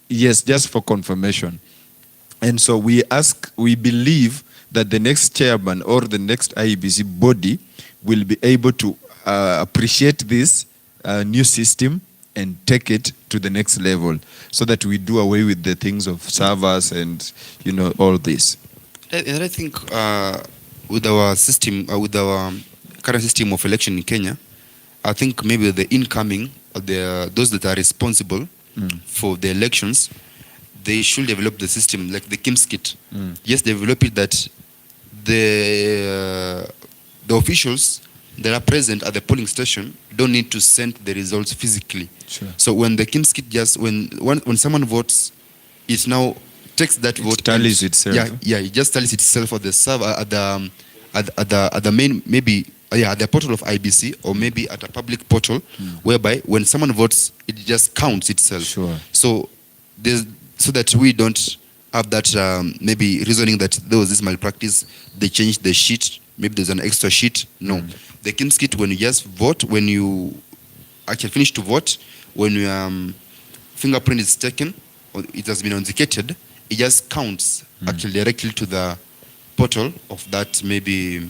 yes, just for confirmation. And so we believe that the next chairman or the next IEBC body will be able to appreciate this new system and take it to the next level, so that we do away with the things of servers and, you know, all this. And I think with our system, with our current system of election in Kenya, I think maybe the incoming, those that are responsible for the elections, they should develop the system like the KIMS kit. Yes, develop it that the officials that are present at the polling station don't need to send the results physically. Sure. So when the KIMS kit just when someone votes, it now takes that vote, tallies itself. Yeah, it just tallies itself at the server at the main, maybe at the portal of IBC, or maybe at a public portal, whereby when someone votes, it just counts itself. Sure. So so that we don't have that maybe reasoning that there was this malpractice, they changed the sheet, maybe there's an extra sheet. No. The KIMS kit, when you just vote, when you actually finish to vote, when your fingerprint is taken, or it has been authenticated, it just counts actually directly to the portal of that maybe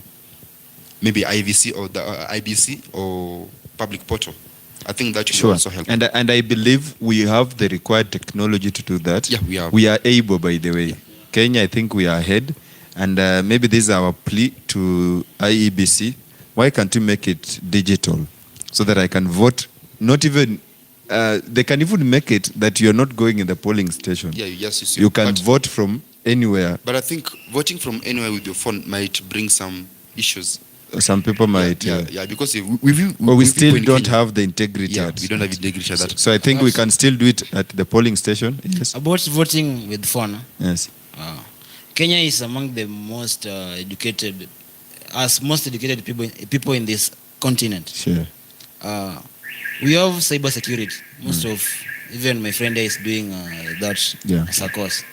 IVC or the IBC or public portal. I think that should also help. And I believe we have the required technology to do that. Yeah, we have. We are able, by the way. Kenya, I think we are ahead. And maybe this is our plea to IEBC. Why can't you make it digital so that I can vote? Not even, they can even make it that you're not going in the polling station. Yeah, yes, you can vote from anywhere. But I think voting from anywhere with your phone might bring some issues. Some people might. Yeah, because we still don't have the integrity. Yeah, we don't have integrity at that. So I think we can still do it at the polling station. Yes. About voting with phone. Yes. Kenya is among the most educated people in this continent. Sure. We have cyber security. Most of, even my friend is doing that as a course.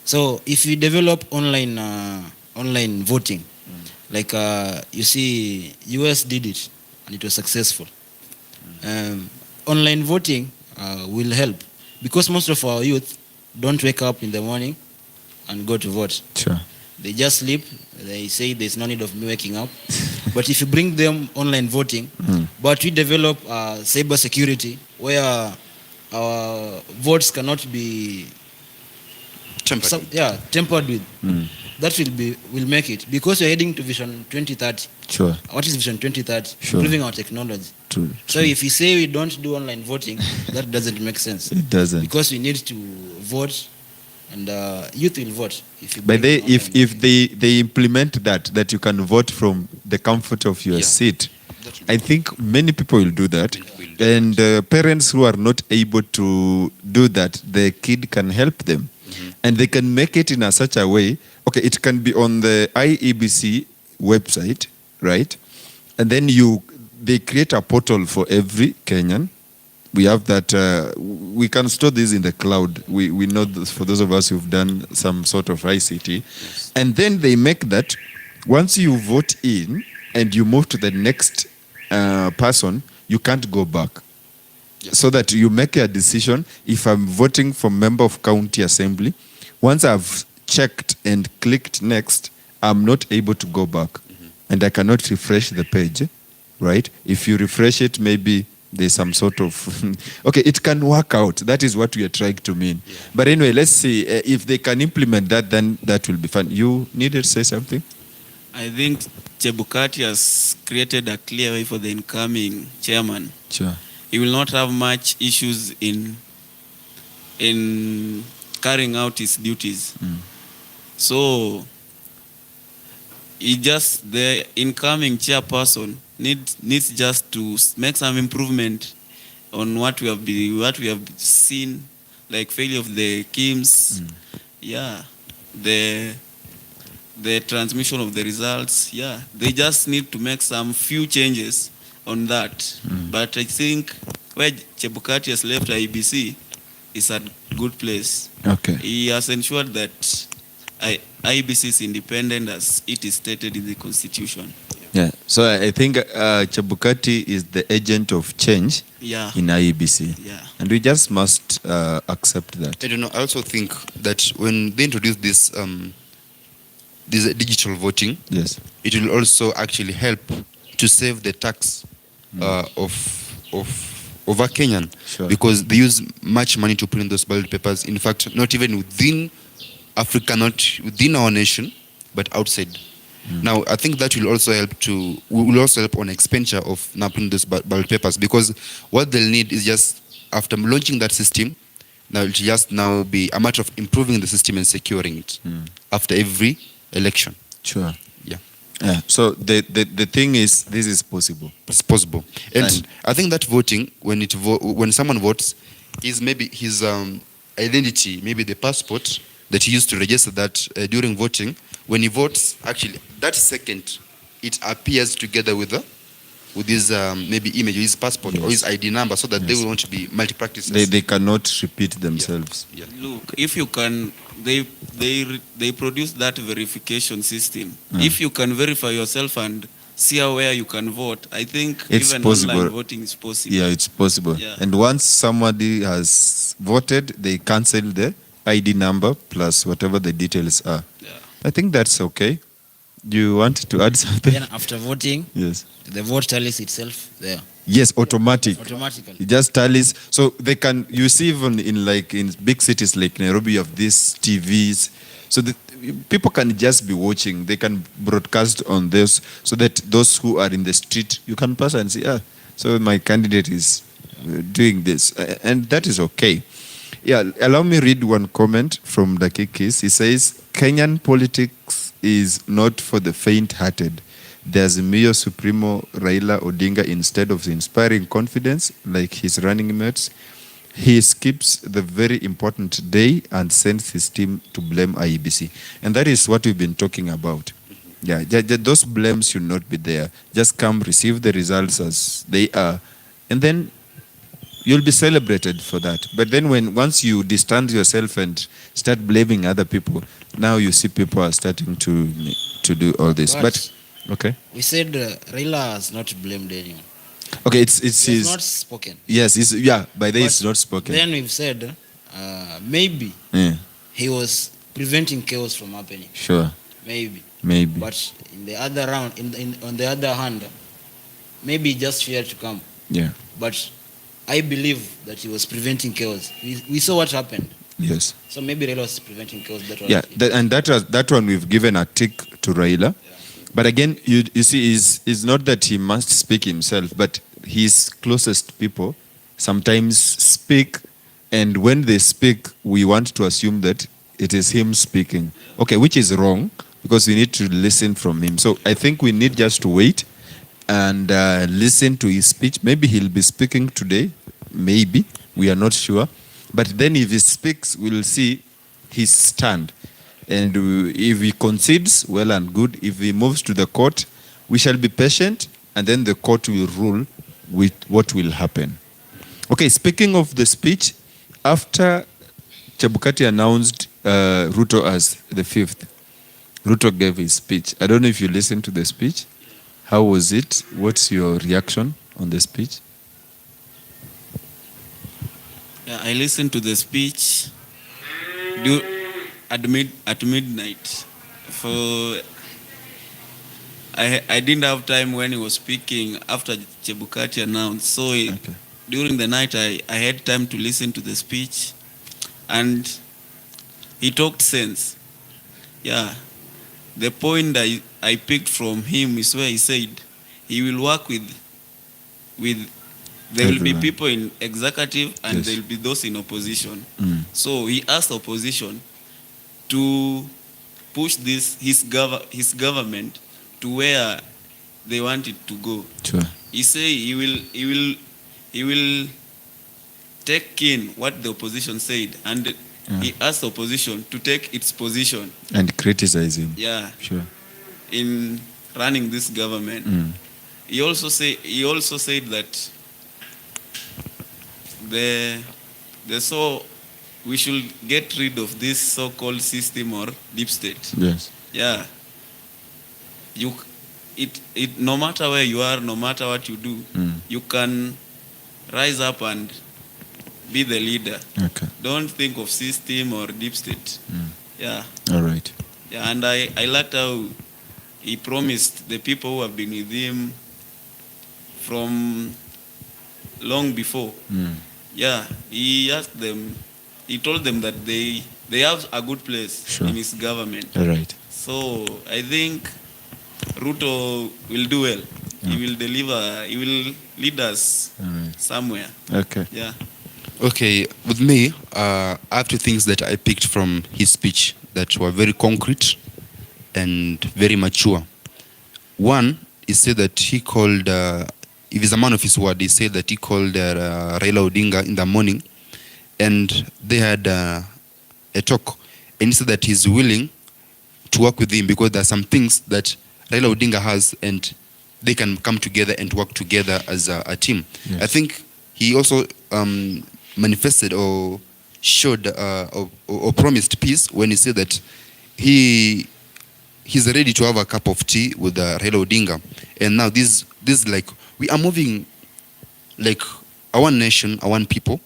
So if you develop online voting, like you see, US did it and it was successful. Online voting will help, because most of our youth don't wake up in the morning and go to vote. Sure. They just sleep. They say there's no need of me waking up. But if you bring them online voting, but we develop cyber security where our votes cannot be tempered with. That will make it, because we're heading to Vision 2030. Sure. What is Vision 2030? Sure. Improving our technology. True. So if you say we don't do online voting, that doesn't make sense. It doesn't. Because we need to vote, and youth will vote. But if they implement that you can vote from the comfort of your seat, I think many people will do that. And parents who are not able to do that, the kid can help them. And they can make it in such a way. Okay, it can be on the IEBC website, right? And then they create a portal for every Kenyan. We have that, we can store this in the cloud. We know this for those of us who've done some sort of ICT. Yes. And then they make that, once you vote in and you move to the next person, you can't go back. Yes. So that you make a decision. If I'm voting for member of county assembly, once I've checked and clicked next, I'm not able to go back. And I cannot refresh the page, right? If you refresh it, maybe there's some sort of okay, it can work out. That is what we are trying to mean. Yeah. But anyway, let's see if they can implement that, then that will be fun. You needed to say something? I think Chebukati has created a clear way for the incoming chairman. Sure. He will not have much issues in carrying out his duties. So the incoming chairperson needs just to make some improvement on what we have seen, like failure of the KIMS, the transmission of the results. They just need to make some few changes on that. But I think where Chebukati has left IBC is a good place. Okay. He has ensured that IBC is independent as it is stated in the Constitution. Yeah. So I think Chebukati is the agent of change Yeah. in IEBC. Yeah. And we just must accept that. I don't know. I also think that when they introduce this digital voting, Yes. it will also actually help to save the tax of a Kenyan, Sure. because they use much money to put in those ballot papers. In fact, not even within Africa, not within our nation, but outside. Now, I think that will also help on expenditure of now putting those ballot papers, because what they'll need is just after launching that system, now it'll just now be a matter of improving the system and securing it after every election. Sure. Yeah. Yeah. So the thing is, this is possible. It's possible. And And- I think that voting, when someone votes, is maybe his identity, maybe the passport that he used to register that during voting. When he votes, actually, that second, it appears together with his maybe image, his passport, or his ID number, so that they will want to be multi-practices. They cannot repeat themselves. Yeah. Look, if you can, they produce that verification system. If you can verify yourself and see where you can vote, I think It's even possible. online voting is possible. Yeah, it's possible. Yeah. And once somebody has voted, they cancel the ID number plus whatever the details are. Yeah. I think that's okay. You want to add something? Then after voting, Yes. the vote tallies itself there Yes, automatic. automatically. It just tallies. So they can, you see, even in big cities like Nairobi, you have these TVs. So the, people can just be watching. They can broadcast on this so that those who are in the street, you can pass and see, so my candidate is doing this. And that is okay. Yeah, allow me read one comment from the Kikis. He says, Kenyan politics is not for the faint-hearted. There's Mio Supremo Raila Odinga, instead of inspiring confidence like his running mates, he skips the very important day and sends his team to blame IEBC. And that is what we've been talking about. Yeah, those blames should not be there. Just come, receive the results as they are, and then you'll be celebrated for that. But then once you distance yourself and start blaming other people, now you see people are starting to do all this. But okay. We said Raila has not blamed anyone. Okay, it's It's his, not spoken. yes, it's, yeah, by the it's But not spoken. Then we've said maybe Yeah, he was preventing chaos from happening. sure, Maybe. maybe. But in the other round, on the other hand, maybe he just feared to come. Yeah, But I believe that he was preventing chaos. We saw what happened. yes. So maybe Raila was preventing chaos. Yeah, and that one we've given a tick to Raila. But again, you see, is not that he must speak himself, but his closest people sometimes speak, and when they speak, we want to assume that it is him speaking. Okay, which is wrong, because we need to listen from him. So I think we need just to wait and listen to his speech. Maybe he'll be speaking today. Maybe. We are not sure. But then if he speaks, we'll see his stand. And if he concedes, well and good. If he moves to the court, we shall be patient, and then the court will rule with what will happen. Okay, speaking of the speech, after Chebukati announced Ruto as the fifth, Ruto gave his speech. I don't know if you listened to the speech. How was it? What's your reaction on the speech? Yeah, I listened to the speech at midnight. For I didn't have time when he was speaking after Chebukati announced. So during the night, I had time to listen to the speech, and he talked sense. Yeah, the point I picked from him is where he said he will work with there will be Everyone. people in executive and Yes. there will be those in opposition. Mm. So he asked opposition to push his government to where they want it to go. Sure. He say he will take in what the opposition said, and he asked the opposition to take its position. And criticize him. Yeah, Sure. in running this government. Mm. He also said that we should get rid of this so-called system or deep state. Yes. Yeah. it no matter where you are, no matter what you do, you can rise up and be the leader. Okay. Don't think of system or deep state. Yeah. All right. Yeah, and I liked how he promised the people who have been with him from long before. Yeah, he asked them, he told them that they have a good place Sure. in his government. All right. So I think Ruto will do well. He will deliver, he will lead us All right. somewhere. Okay. Yeah. Okay, with me, I have two things that I picked from his speech that were very concrete and very mature. One, he said that he called, if he's a man of his word, he said that he called Raila Odinga in the morning and they had a talk. And he said that he's willing to work with him because there are some things that Raila Odinga has and they can come together and work together as a team. Yes. I think he also manifested or showed or promised peace when he said that he's ready to have a cup of tea with Raila Odinga. And now this like we are moving like our nation, our people,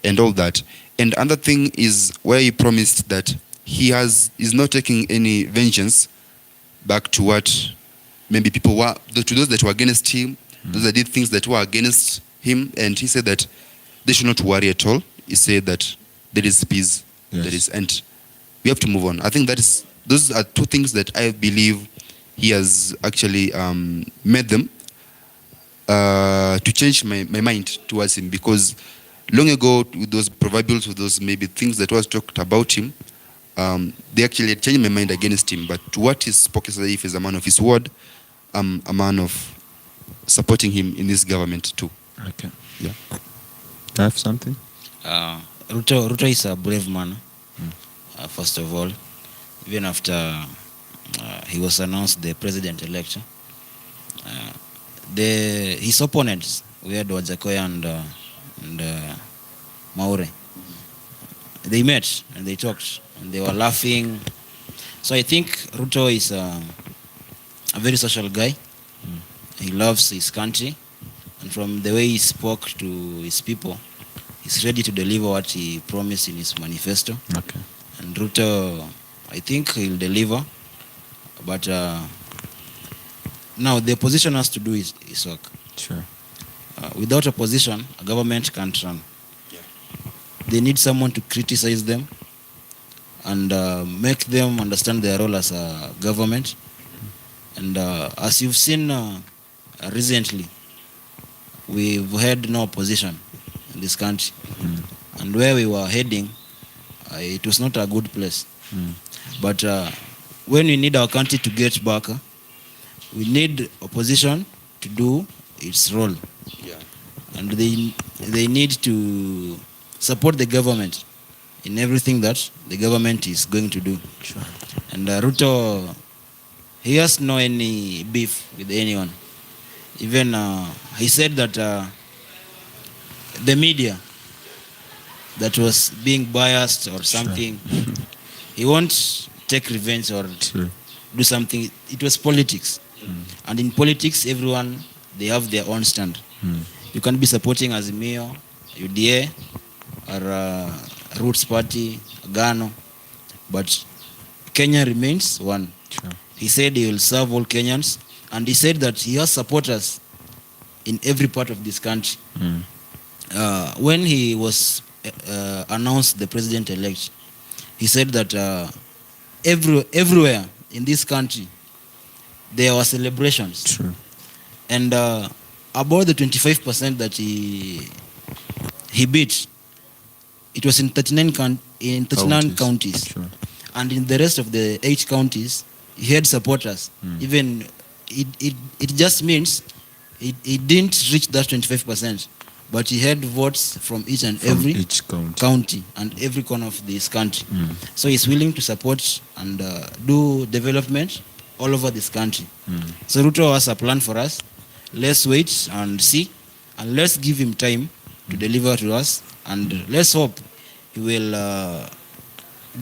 and all that. And another thing is where he promised that is not taking any vengeance back to what maybe people were, to those that were against him, those that did things that were against him. And he said that they should not worry at all. He said that there is peace, Yes. there is, and we have to move on. I think those are two things that I believe he has actually made them to change my mind towards him, because long ago with those proverbials, with those maybe things that was talked about him, they actually had changed my mind against him. But to what he spoke as if he's a man of his word, I'm a man of supporting him in this government too. Okay. Yeah. I have something. Ruto is a brave man. First of all, even after he was announced the president-elect, his opponents, we had Wajakoya and Maure. They met and they talked and they were laughing. So I think Ruto is a very social guy. He loves his country, and from the way he spoke to his people, he's ready to deliver what he promised in his manifesto. Okay. And Ruto, I think he'll deliver, but now the opposition has to do his work. Sure. Without opposition, a government can't run. They need someone to criticize them and make them understand their role as a government. And as you've seen recently, we've had no opposition in this country. And where we were heading, it was not a good place. But when we need our country to get back, we need opposition to do its role. Yeah. And they need to support the government in everything that the government is going to do. Sure. And Ruto, he has no any beef with anyone. Even he said that the media that was being biased or something, he won't take revenge or Sure. do something. It was politics. And in politics, everyone, they have their own stand. You can be supporting Azimio, UDA, or Roots Party, Gano, but Kenya remains one. Sure. He said he will serve all Kenyans, and he said that he has supporters in every part of this country. When he was announced the president-elect, he said that everywhere in this country there were celebrations. True. And about the 25% that he beat, it was in 39 counties. Sure. And in the rest of the 8 counties, he had supporters. Even it just means it didn't reach that 25%, but he had votes from each and every each county and every corner of this country. So he's willing to support and do development all over this country. So Ruto has a plan for us. Let's wait and see, and let's give him time to deliver to us, and let's hope he will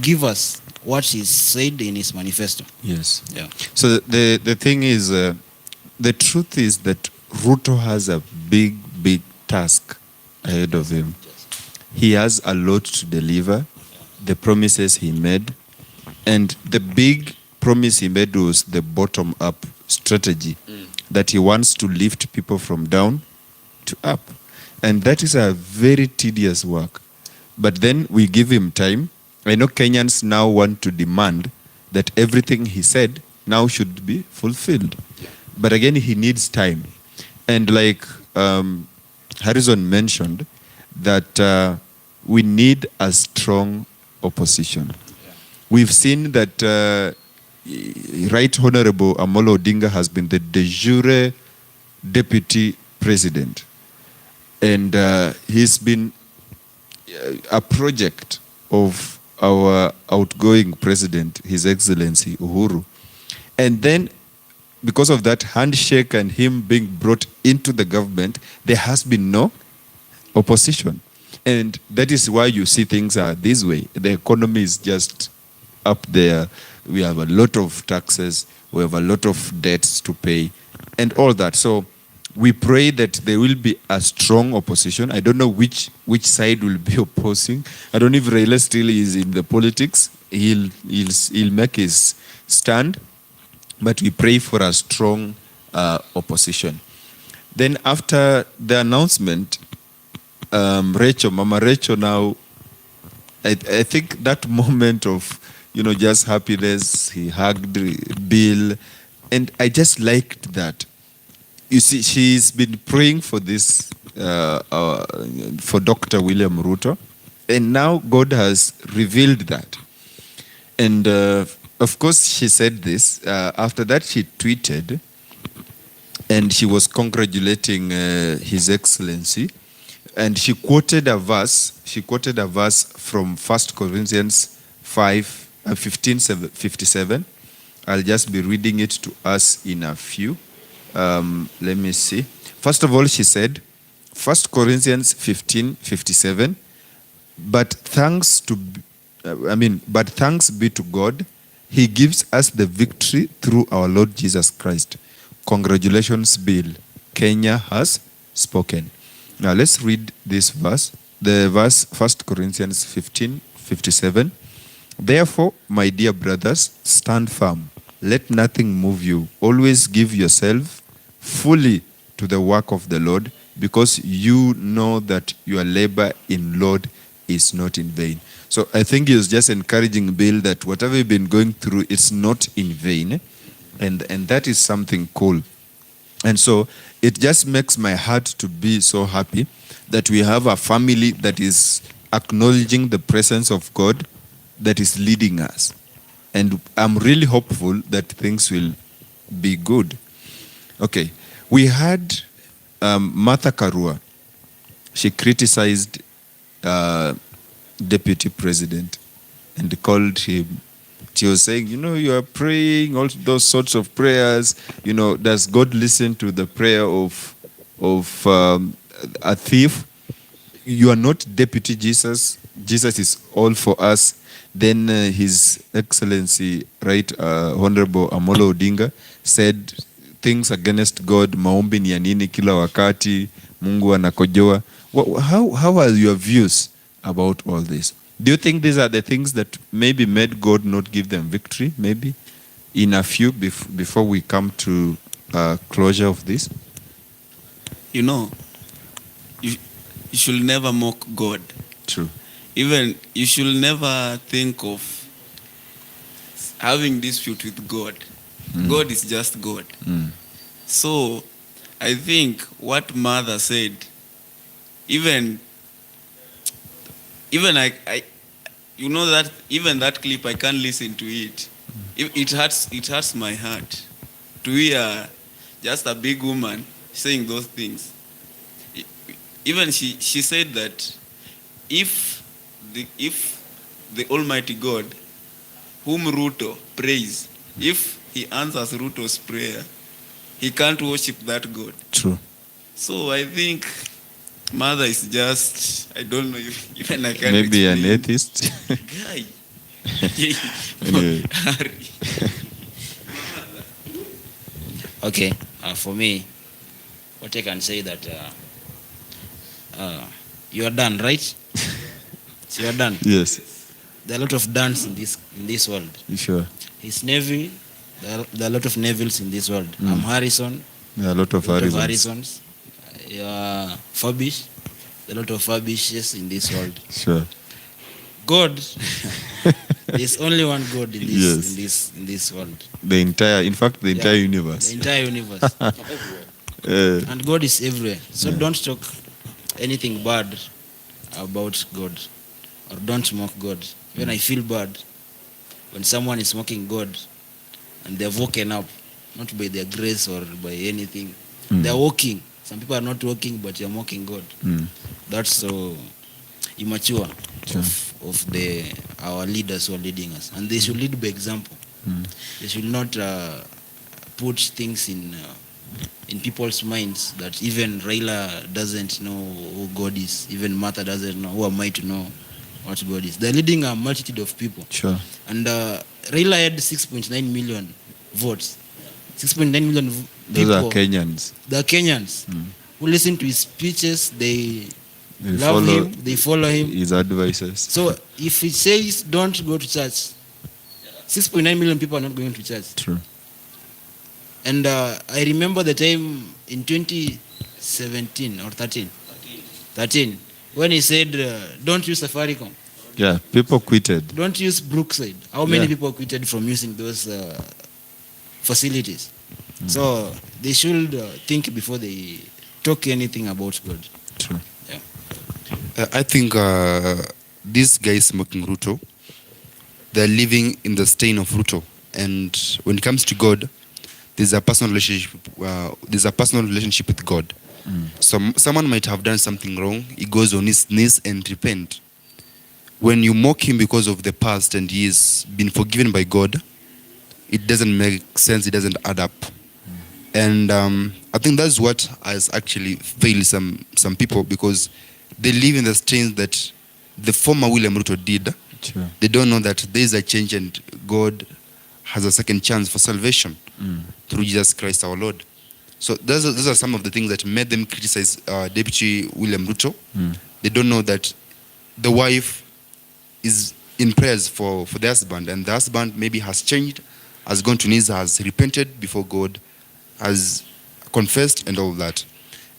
give us what he said in his manifesto. Yes. Yeah. So the thing is, the truth is that Ruto has a big, big task ahead of him. He has a lot to deliver, the promises he made, and the big promise he made was the bottom-up strategy, that he wants to lift people from down to up. And that is a very tedious work. But then we give him time. I know Kenyans now want to demand that everything he said now should be fulfilled. But again, he needs time. And like Harrison mentioned, that we need a strong opposition. We've seen that Right Honorable Amolo Odinga has been the de jure deputy president. And he's been a project of our outgoing president, His Excellency Uhuru. And then, because of that handshake and him being brought into the government, there has been no opposition. And that is why you see things are this way. The economy is just up there. We have a lot of taxes. We have a lot of debts to pay and all that. So we pray that there will be a strong opposition. I don't know which side will be opposing. I don't know if Raila still is in the politics. He'll make his stand. But we pray for a strong opposition. Then after the announcement, Mama Rachel now, I think that moment of, just happiness, he hugged Bill, and I just liked that. You see, she's been praying for this, for Dr. William Ruto, and now God has revealed that. And of course, she said this. After that, she tweeted, and she was congratulating His Excellency, and she quoted a verse. She quoted a verse from 1 Corinthians 15:57. I'll just be reading it to us in a few. Let me see. First of all, she said, 1 Corinthians 15:57. But thanks be to God, He gives us the victory through our Lord Jesus Christ. Congratulations, Bill. Kenya has spoken. Now let's read this verse. The verse, 1 Corinthians 15:57. Therefore, my dear brothers, stand firm. Let nothing move you. Always give yourself fully to the work of the Lord, because you know that your labor in Lord is not in vain. So I think he was just encouraging Bill that whatever you've been going through, it's not in vain. And that is something cool. And so it just makes my heart to be so happy that we have a family that is acknowledging the presence of God that is leading us. And I'm really hopeful that things will be good. Okay, we had Martha Karua. She criticized Deputy President and called him. She was saying, you are praying all those sorts of prayers. Does God listen to the prayer of a thief? You are not Deputy Jesus. Jesus is all for us. Then His Excellency, Right Honorable Amolo Odinga, said things against God. Maombi ni ya nini kila wakati, Mungu anakojoa. How are your views about all this? Do you think these are the things that maybe made God not give them victory? Maybe in a few before we come to closure of this. You should never mock God. True. Even you should never think of having dispute with God. God is just God. So I think what Mother said, even I that even that clip, I can't listen to it. It hurts my heart to hear just a big woman saying those things. Even she said that if the Almighty God, whom Ruto prays, if he answers Ruto's prayer, he can't worship that God. True. So I think Mother is just, I don't know if even I can maybe explain. an atheist. Guy. Anyway. Okay. For me, what I can say that you are done, right? So you are done. Yes. There are a lot of duns in this world. You sure? He's Navy. There are a lot of Nevilles in this world. I'm Harrison. There are a lot of Harrisons. You are Fabish. There are a lot of Fabishes in this world. Sure. God, there's only one God in this Yes. in this world. The entire Yeah, universe. The entire universe. And God is everywhere. So don't talk anything bad about God, or don't mock God. When I feel bad when someone is mocking God and they're woken up, not by their grace or by anything. They're walking. Some people are not walking, but you're mocking God. That's so immature of our leaders who are leading us, and they should lead by example. They should not put things in people's minds that even Raila doesn't know who God is, even Martha doesn't know. Who am I to know what God is? They're leading a multitude of people. Sure. And Raila had 6.9 million votes. 6.9 million Those people. are Kenyans. They're Kenyans who listen to his speeches. They love follow him. They follow him. his advices. So if he says don't go to church, 6.9 million people are not going to church. True. And I remember the time in 2017 or 13, when he said, don't use Safaricom. Yeah, people quitted. Don't use Brookside. How many Yeah. people quitted from using those facilities? So they should think before they talk anything about God. True. Yeah. I think these guys smoking Ruto, they're living in the stain of Ruto. And when it comes to God, there's a personal relationship. There's a personal relationship with God. Someone might have done something wrong. He goes on his knees and repent. When you mock him because of the past and he has been forgiven by God, it doesn't make sense. It doesn't add up. And I think that's what has actually failed some people, because they live in the stains that the former William Ruto did. Sure. They don't know that there is a change and God has a second chance for salvation through Jesus Christ our Lord. So those are some of the things that made them criticize Deputy William Ruto. They don't know that the wife is in prayers for the husband, and the husband maybe has changed, has gone to knees, has repented before God, has confessed and all that.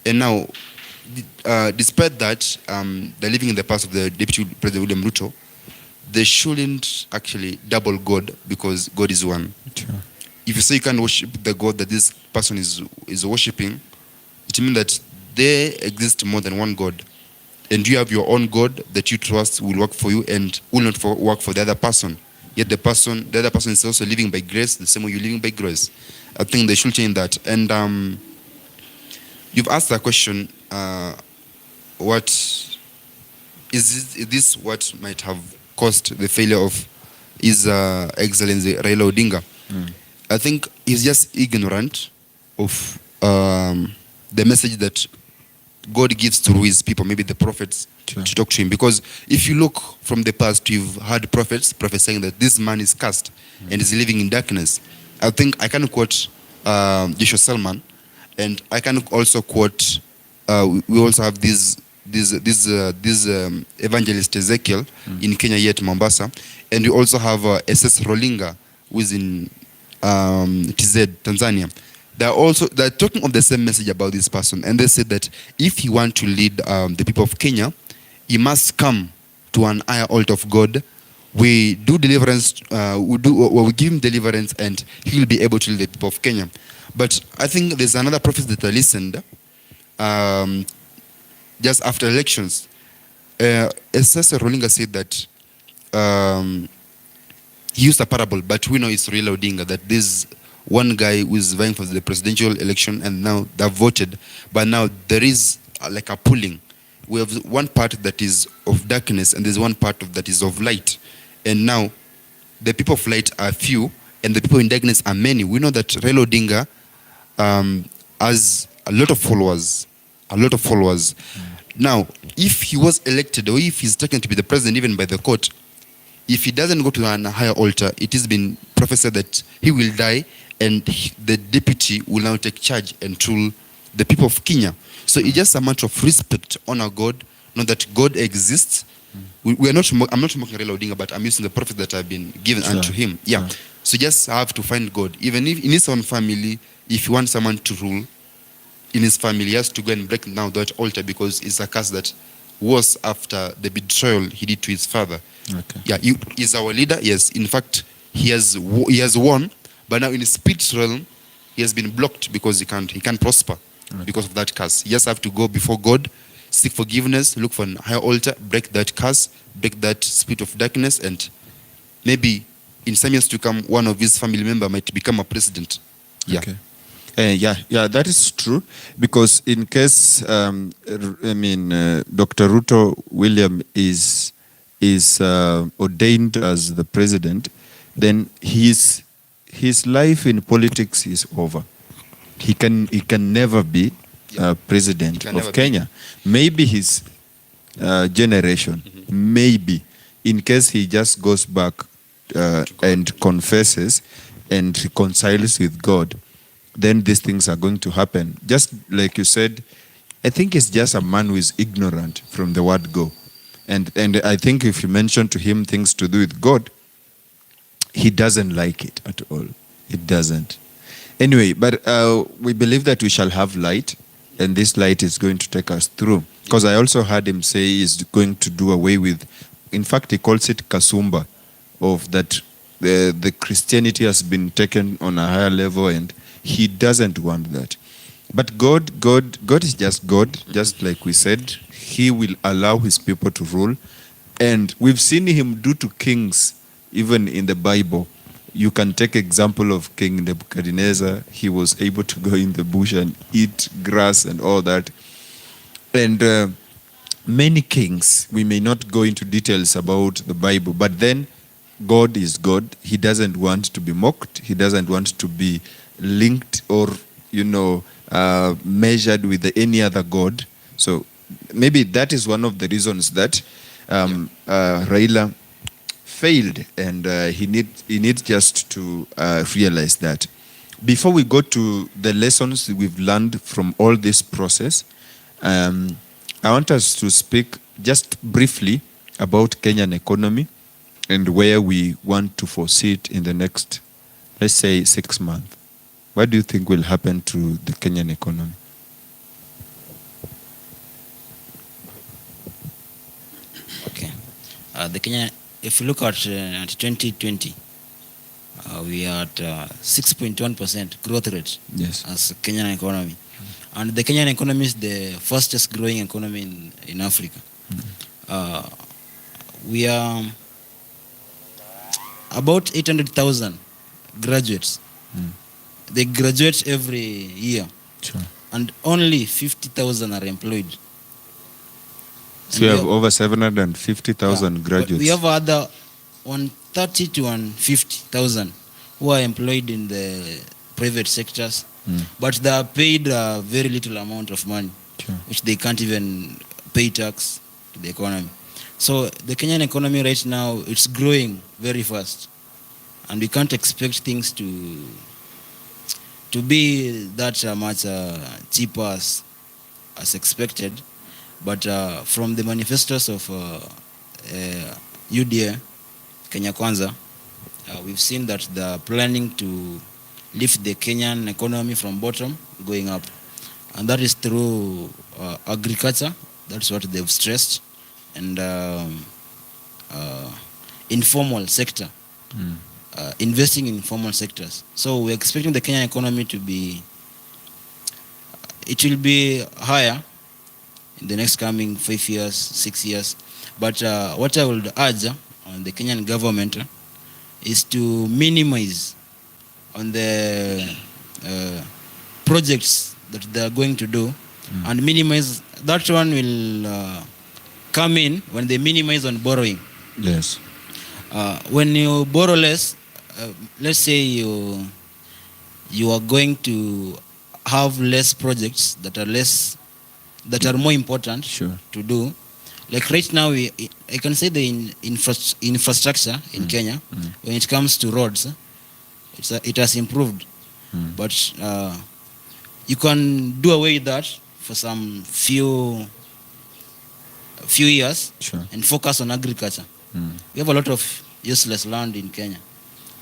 And now, despite that, they're living in the past of the Deputy President William Ruto. They shouldn't actually double God, because God is one. Sure. If you say you can't worship the God that this person is worshiping, it means that there exists more than one God. And you have your own God that you trust will work for you and will not work for the other person. Yet the other person is also living by grace, the same way you're living by grace. I think they should change that. And you've asked the question, what is this what might have caused the failure of His Excellency Raila Odinga? I think he's just ignorant of the message that God gives through his people, maybe the prophets, to talk to him. Because if you look from the past, you've heard prophets prophesying that this man is cursed and is living in darkness. I think I can quote Joshua Selman, and I can also quote, we also have this evangelist Ezekiel in Kenya, yet Mombasa, and we also have SS Rolinga, who is in TZ, Tanzania. They're talking of the same message about this person, and they said that if he wants to lead the people of Kenya, he must come to an higher altar of God. We do deliverance, we give him deliverance, and he will be able to lead the people of Kenya. But I think there's another prophet that I listened just after elections. Assessor Rolinga said that he used a parable, but we know it's Raila Odinga, that this one guy who is vying for the presidential election, and now they've voted, but now there is like a pulling. We have one part that is of darkness, and there's one part that is of light. And now the people of light are few, and the people in darkness are many. We know that Raila Odinga has a lot of followers. Now, if he was elected, or if he's taken to be the president even by the court, if he doesn't go to a higher altar, it has been prophesied that he will die and the deputy will now take charge and rule the people of Kenya. So it's just a matter of respect, honor God, know that God exists. We are not. I'm not mocking Raila Odinga, but I'm using the prophets that have been given Sure. unto him. Yeah. Sure. So just have to find God, even if in his own family. If you want someone to rule in his family, he has to go and break down that altar, because it's a curse that was after the betrayal he did to his father. Okay. Yeah, he is our leader. Yes, in fact, he has won, but now in the spirit realm, he has been blocked because he can't prosper because of that curse. He just have to go before God, seek forgiveness, look for a higher altar, break that curse, break that spirit of darkness, and maybe in some years to come, one of his family member might become a president. Yeah. Okay. Yeah, that is true, because in case Dr. Ruto William is ordained as the president, then his life in politics is over. He can never be president of Kenya. Maybe his generation, maybe, in case he just goes back and confesses and reconciles with God, then these things are going to happen. Just like you said, I think it's just a man who is ignorant from the word go. And I think if you mention to him things to do with God, he doesn't like it at all. It doesn't. Anyway, but we believe that we shall have light, and this light is going to take us through. Because I also heard him say he's going to do away with, in fact, he calls it kasumba, of that the Christianity has been taken on a higher level, and he doesn't want that. But God is just God, just like we said. He will allow his people to rule. And we've seen him do to kings, even in the Bible. You can take example of King Nebuchadnezzar. He was able to go in the bush and eat grass and all that. And many kings, we may not go into details about the Bible, but then God is God. He doesn't want to be mocked. He doesn't want to be linked or, measured with any other God. So maybe that is one of the reasons that Raila failed, and he needs just to realize that. Before we go to the lessons we've learned from all this process, I want us to speak just briefly about Kenyan economy and where we want to foresee it in the next, let's say, 6 months. What do you think will happen to the Kenyan economy? Okay. The Kenya, if you look at 2020, we are at 6.1% growth rate. Yes. As a Kenyan economy. And the Kenyan economy is the fastest growing economy in Africa. We are about 800,000 graduates. They graduate every year. Sure. And only 50,000 are employed. So we have over 750,000 graduates. We have other 130 to 150,000 who are employed in the private sectors, but they are paid a very little amount of money, Sure. which they can't even pay tax to the economy. So the Kenyan economy right now, it's growing very fast, and we can't expect things to be that much cheaper as expected. But from the manifestos of UDA, Kenya Kwanza, we've seen that they're planning to lift the Kenyan economy from bottom going up. And that is through agriculture. That's what they've stressed. And informal sector. Investing in informal sectors. So we're expecting the Kenyan economy to be, it will be higher in the next coming 5 years, 6 years. But what I would urge on the Kenyan government is to minimize on the projects that they are going to do, and minimize. That one will come in when they minimize on borrowing. Yes. When you borrow less, let's say you are going to have less projects that are more important Sure. to do. Like right now, I can say the infrastructure in Kenya, when it comes to roads, it has improved but you can do away with that for some few years Sure. and focus on agriculture. We have a lot of useless land in Kenya,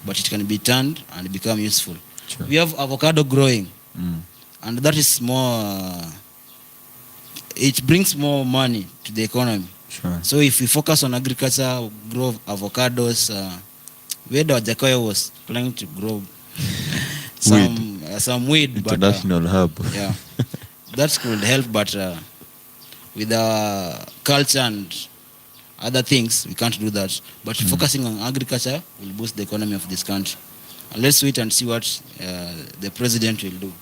but it can be turned and become useful. Sure. We have avocado growing, Mm. and that is more. It brings more money to the economy. Sure. So if we focus on agriculture, grow avocados, where the Jacoya was planning to grow some weed, International hub. but yeah, that could help. But with our culture and other things, we can't do that. But focusing on agriculture will boost the economy of this country. And let's wait and see what the president will do.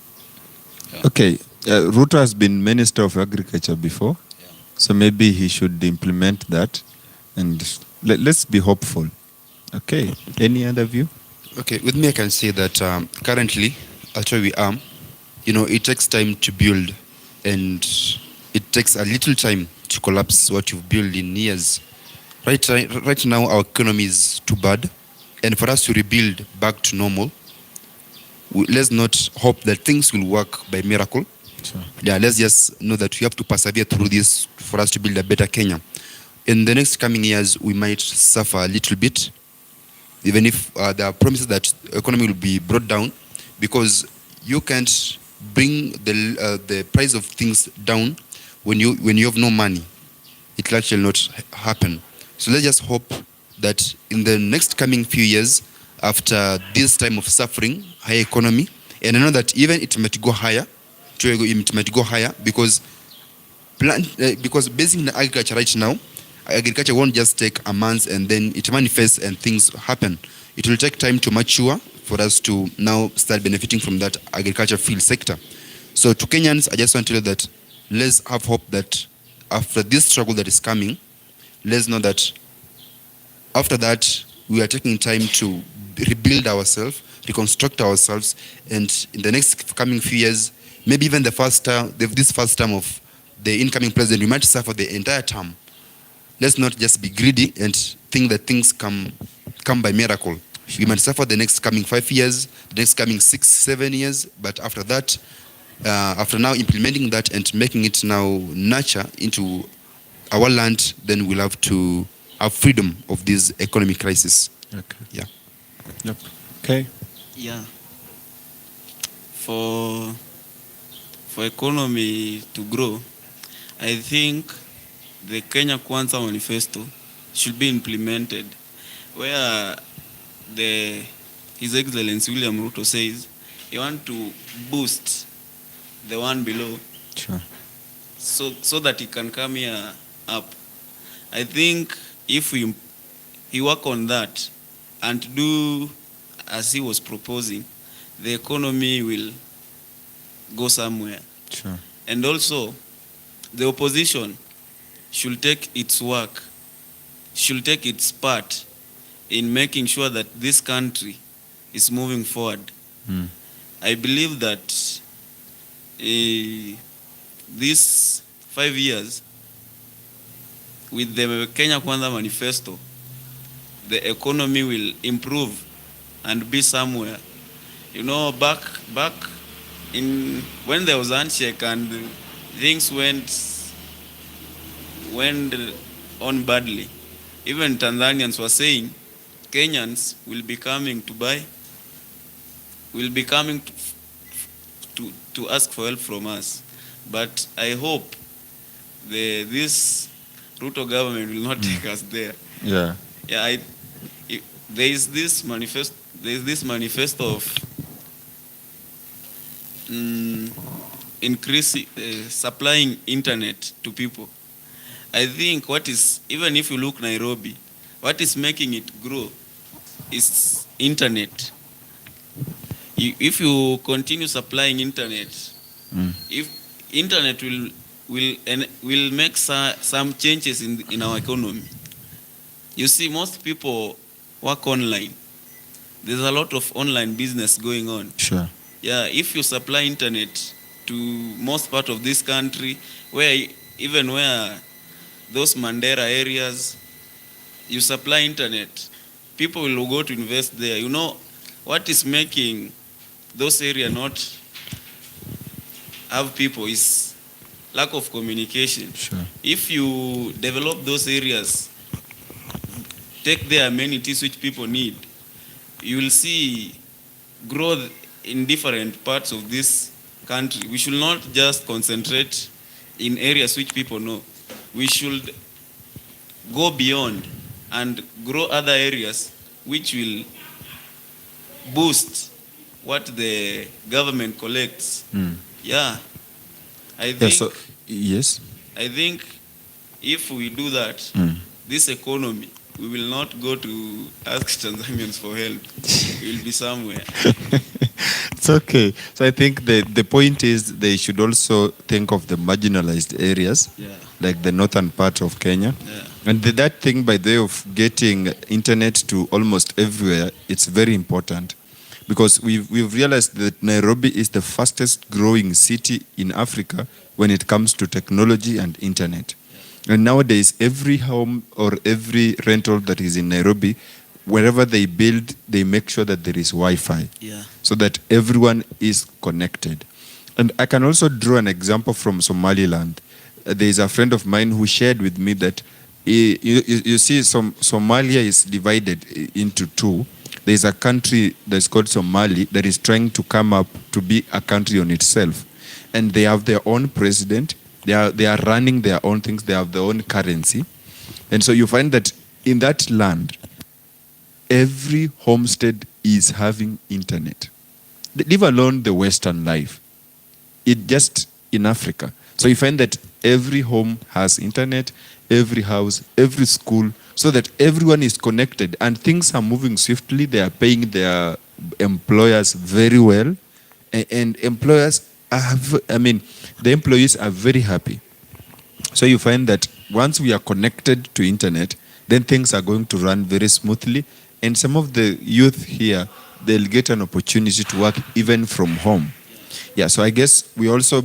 Yeah. Okay, Ruto has been Minister of Agriculture before, Yeah. so maybe he should implement that, and let's be hopeful. Okay, any other view? Okay, with me, I can say that currently, at where we are, it takes time to build, and it takes a little time to collapse what you've built in years. Right now, our economy is too bad, and for us to rebuild back to normal, let's not hope that things will work by miracle. Sure. Yeah, let's just know that we have to persevere through this for us to build a better Kenya. In the next coming years, we might suffer a little bit, even if there are promises that economy will be brought down, because you can't bring the price of things down when you have no money. It will actually not happen. So let's just hope that in the next coming few years, after this time of suffering, high economy, and I know that even it might go higher, because basing the agriculture right now, agriculture won't just take a month and then it manifests and things happen. It will take time to mature for us to now start benefiting from that agriculture field sector. So to Kenyans, I just want to tell you that let's have hope that after this struggle that is coming, let's know that after that, we are taking time to rebuild ourselves, reconstruct ourselves, and in the next coming few years, maybe even this first term of the incoming president, we might suffer the entire term. Let's not just be greedy and think that things come by miracle. We might suffer the next coming 5 years, the next coming 6, 7 years, but after that, after now implementing that and making it now nurture into our land, then we'll have to have freedom of this economic crisis. Okay. Yeah. Yep. Okay. Yeah. For economy to grow, I think the Kenya Kwanza Manifesto should be implemented, where His Excellency William Ruto says he want to boost the one below, Sure. so that he can come here up. I think if he work on that and do as he was proposing, the economy will go somewhere. Sure. And also, the opposition should take its part in making sure that this country is moving forward. Mm. I believe that these 5 years with the Kenya Kwanza Manifesto, the economy will improve and be somewhere. Back in when there was handshake and things went on badly, even Tanzanians were saying Kenyans will be coming to ask for help from us. But I hope this Ruto government will not take us there. Yeah. Yeah, there is this manifesto of increasing supplying internet to people. I think even if you look Nairobi, what is making it grow is internet. If you continue supplying internet, if internet will make some changes in our economy. You see, most people work online. There's a lot of online business going on. Sure. Yeah, if you supply internet to most part of this country, where those Mandera areas, you supply internet, people will go to invest there. What is making those area not have people is lack of communication. Sure. If you develop those areas, take the amenities which people need, you will see growth in different parts of this country. We should not just concentrate in areas which people know. We should go beyond and grow other areas which will boost what the government collects. Yeah. I think Yes. I think if we do that, this economy, we will not go to ask Tanzanians for help. We will be somewhere. It's okay. So I think the point is they should also think of the marginalized areas, Yeah. like the northern part of Kenya. Yeah. And that thing, by the way, of getting internet to almost everywhere, it's very important. Because we've realized that Nairobi is the fastest growing city in Africa when it comes to technology and internet. And nowadays, every home or every rental that is in Nairobi, wherever they build, they make sure that there is Wi-Fi, Yeah. so that everyone is connected. And I can also draw an example from Somaliland. There is a friend of mine who shared with me that you see, Somalia is divided into two. There is a country that's called Somali that is trying to come up to be a country on itself. And they have their own president. They are running their own things. They have their own currency. And so you find that in that land, every homestead is having internet. Leave alone the Western life. It just in Africa. So you find that every home has internet, every house, every school, so that everyone is connected and things are moving swiftly. They are paying their employers very well. And employers the employees are very happy. So you find that once we are connected to internet, then things are going to run very smoothly. And some of the youth here, they'll get an opportunity to work even from home. Yeah, so I guess we also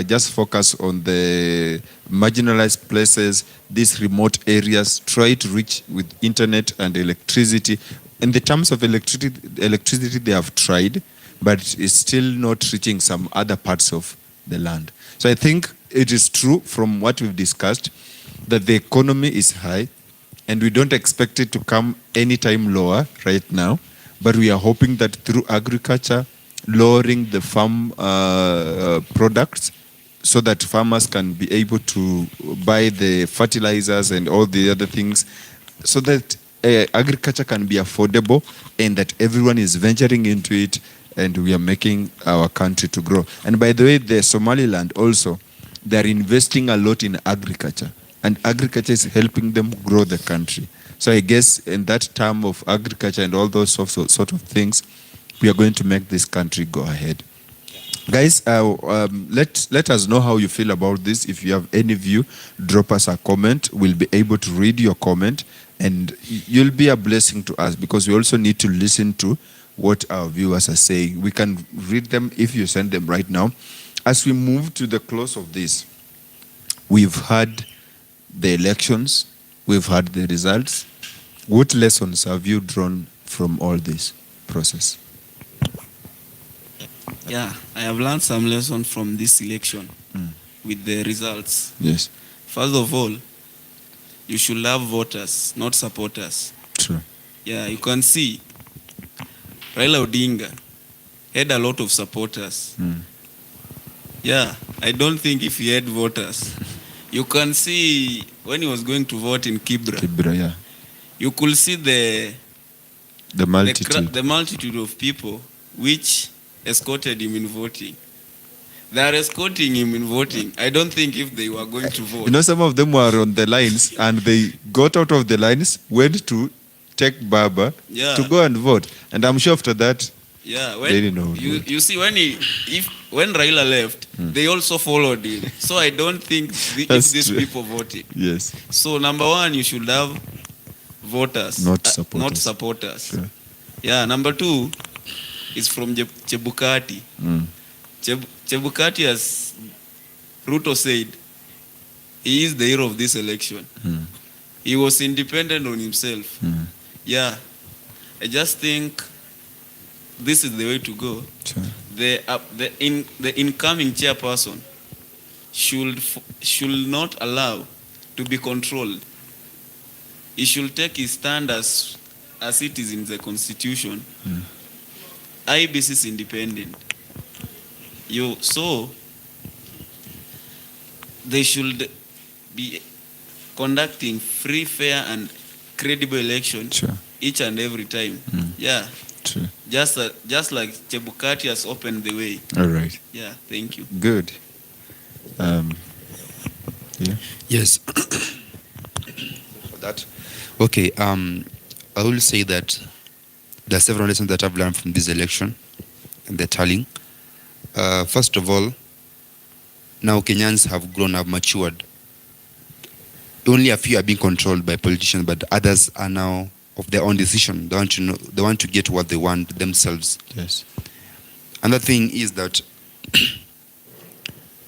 just focus on the marginalized places, these remote areas, try to reach with internet and electricity. In the terms of electricity they have tried, but it's still not reaching some other parts of the land. So I think it is true from what we've discussed that the economy is high and we don't expect it to come anytime lower right now, but we are hoping that through agriculture, lowering the farm products so that farmers can be able to buy the fertilizers and all the other things so that agriculture can be affordable and that everyone is venturing into it and we are making our country to grow. And by the way, the Somaliland also, they are investing a lot in agriculture and agriculture is helping them grow the country. So I guess in that term of agriculture and all those sort of things, we are going to make this country go ahead. Guys, let us know how you feel about this. If you have any view, drop us a comment. We'll be able to read your comment and you'll be a blessing to us because we also need to listen to what our viewers are saying. We can read them if you send them right now. As we move to the close of this, we've had the elections, we've had the results. What lessons have you drawn from all this process? Yeah, I have learned some lessons from this election with the results. Yes. First of all, you should love voters, not supporters. True. Yeah, you can see Raila Odinga had a lot of supporters. Yeah, I don't think if he had voters, you can see when he was going to vote in Kibra, Yeah. you could see the multitude of people which escorted him in voting. They are escorting him in voting. I don't think if they were going to vote. You know, some of them were on the lines and they got out of the lines, went to take Baba to go and vote. And I'm sure after that, when they didn't know. You see, when Raila left, they also followed him. So I don't think if these true. people voted. Yes. So number one, you should have voters, Not supporters. Not supporters. Sure. Yeah. Number two is from Chebukati. Chebukati, as Ruto said, he is the hero of this election. He was independent on himself. Yeah. I just think this is the way to go. Sure. the incoming chairperson should not allow to be controlled. He should take his stand as it is in the constitution. IBC is independent. So they should be conducting free, fair, and credible election each and every time. Yeah. True. Just like Chebukati has opened the way. All right. Yeah, thank you. Good. Yeah. Yes. For that. Okay. I will say that there are several lessons that I've learned from this election and the tallying. First of all, now Kenyans have grown up, matured. Only a few are being controlled by politicians, but others are now of their own decision. They want to know. They want to get what they want themselves. Yes. Another thing is that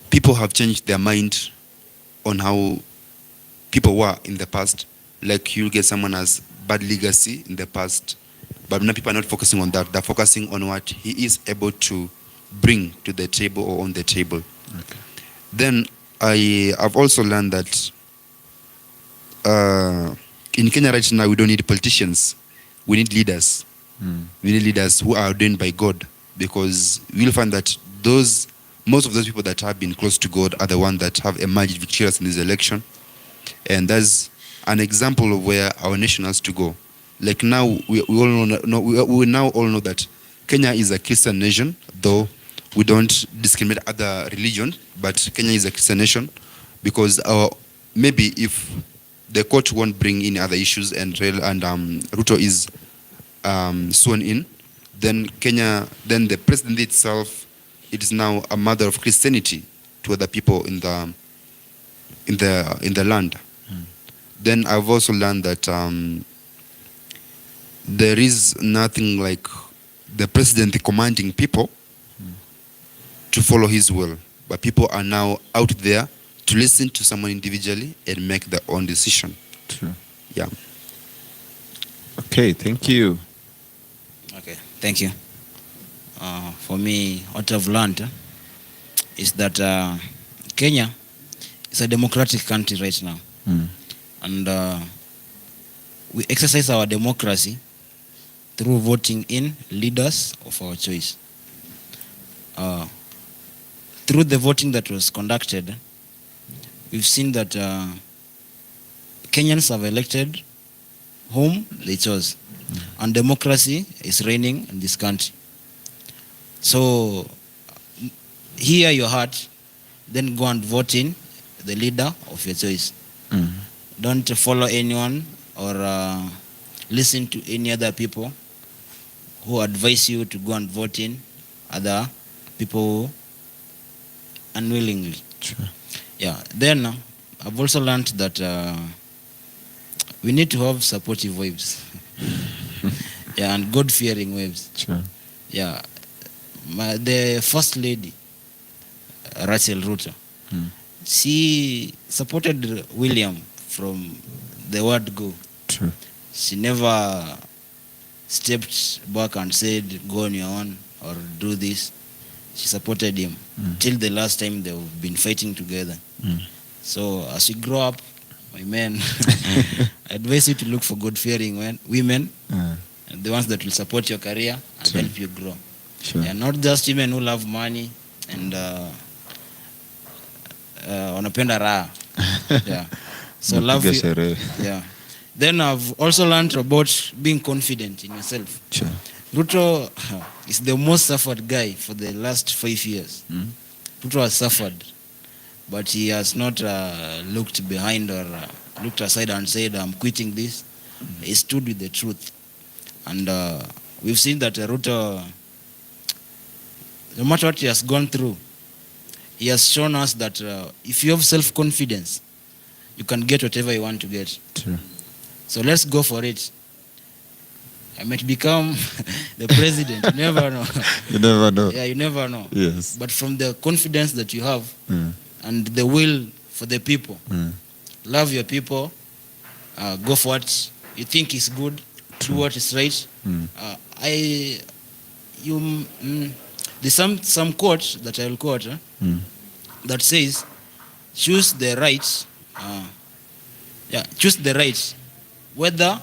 people have changed their mind on how people were in the past. Like you get someone as bad legacy in the past, but now people are not focusing on that. They're focusing on what he is able to bring to the table or on the table. Okay. Then I've also learned that in Kenya right now we don't need politicians. We need leaders. We need leaders who are ordained by God, because we'll find that most of those people that have been close to God are the ones that have emerged victorious in this election. And that's an example of where our nation has to go. Like now, we now all know that Kenya is a Christian nation, though we don't discriminate other religions, but Kenya is a Christian nation because maybe if the court won't bring in other issues and Ruto is sworn in, then the president itself, it is now a mother of Christianity to other people in the land. Then I've also learned that there is nothing like the president commanding people to follow his will, but people are now out there to listen to someone individually and make their own decision. True. Yeah. Okay, thank you. Okay, thank you. For me, what I've learned is that Kenya is a democratic country right now. And we exercise our democracy through voting in leaders of our choice. Through the voting that was conducted, we've seen that Kenyans have elected whom they chose. And democracy is reigning in this country. So hear your heart, then go and vote in the leader of your choice. Don't follow anyone or listen to any other people who advise you to go and vote in other people unwillingly. Sure. Yeah. Then I've also learned that we need to have supportive wives. Yeah, and God-fearing wives. Sure. Yeah. The first lady, Rachel Ruto, she supported William from the word go. True. She never stepped back and said, go on your own or do this. She supported him till the last time they've been fighting together. So as you grow up, my men, I advise you to look for God-fearing women, and the ones that will support your career and Sure. help you grow. Sure. Yeah, not just women who love money and wanapenda raha. Yeah. So love Napiga you. sherehe. Yeah. Then I've also learned about being confident in yourself. Sure. Ruto is the most suffered guy for the last 5 years. Ruto has suffered, but he has not looked behind or looked aside and said, I'm quitting this. He stood with the truth. And we've seen that Ruto, no matter what he has gone through, he has shown us that if you have self-confidence, you can get whatever you want to get. True. So let's go for it. I might become the president. You never know. You never know. Yeah, you never know. Yes. But from the confidence that you have and the will for the people, love your people, go for what you think is good, do what is right. There's some quote that I will quote that says, choose the right. Choose the right. Whether,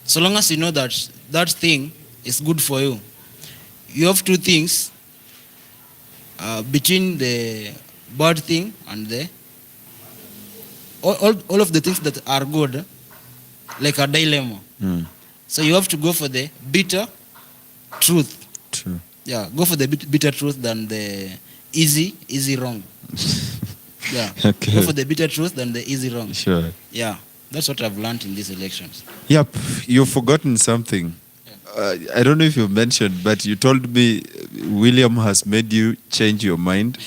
so long as you know that that thing is good for you. You have two things between the bad thing and the all of the things that are good, like a dilemma. So you have to go for the bitter truth. True. Yeah, go for the bitter truth than the easy wrong. Yeah, Okay. go for the bitter truth than the easy wrong. Sure. Yeah, that's what I've learned in these elections. Yep, you've forgotten something. I don't know if you mentioned, but you told me William has made you change your mind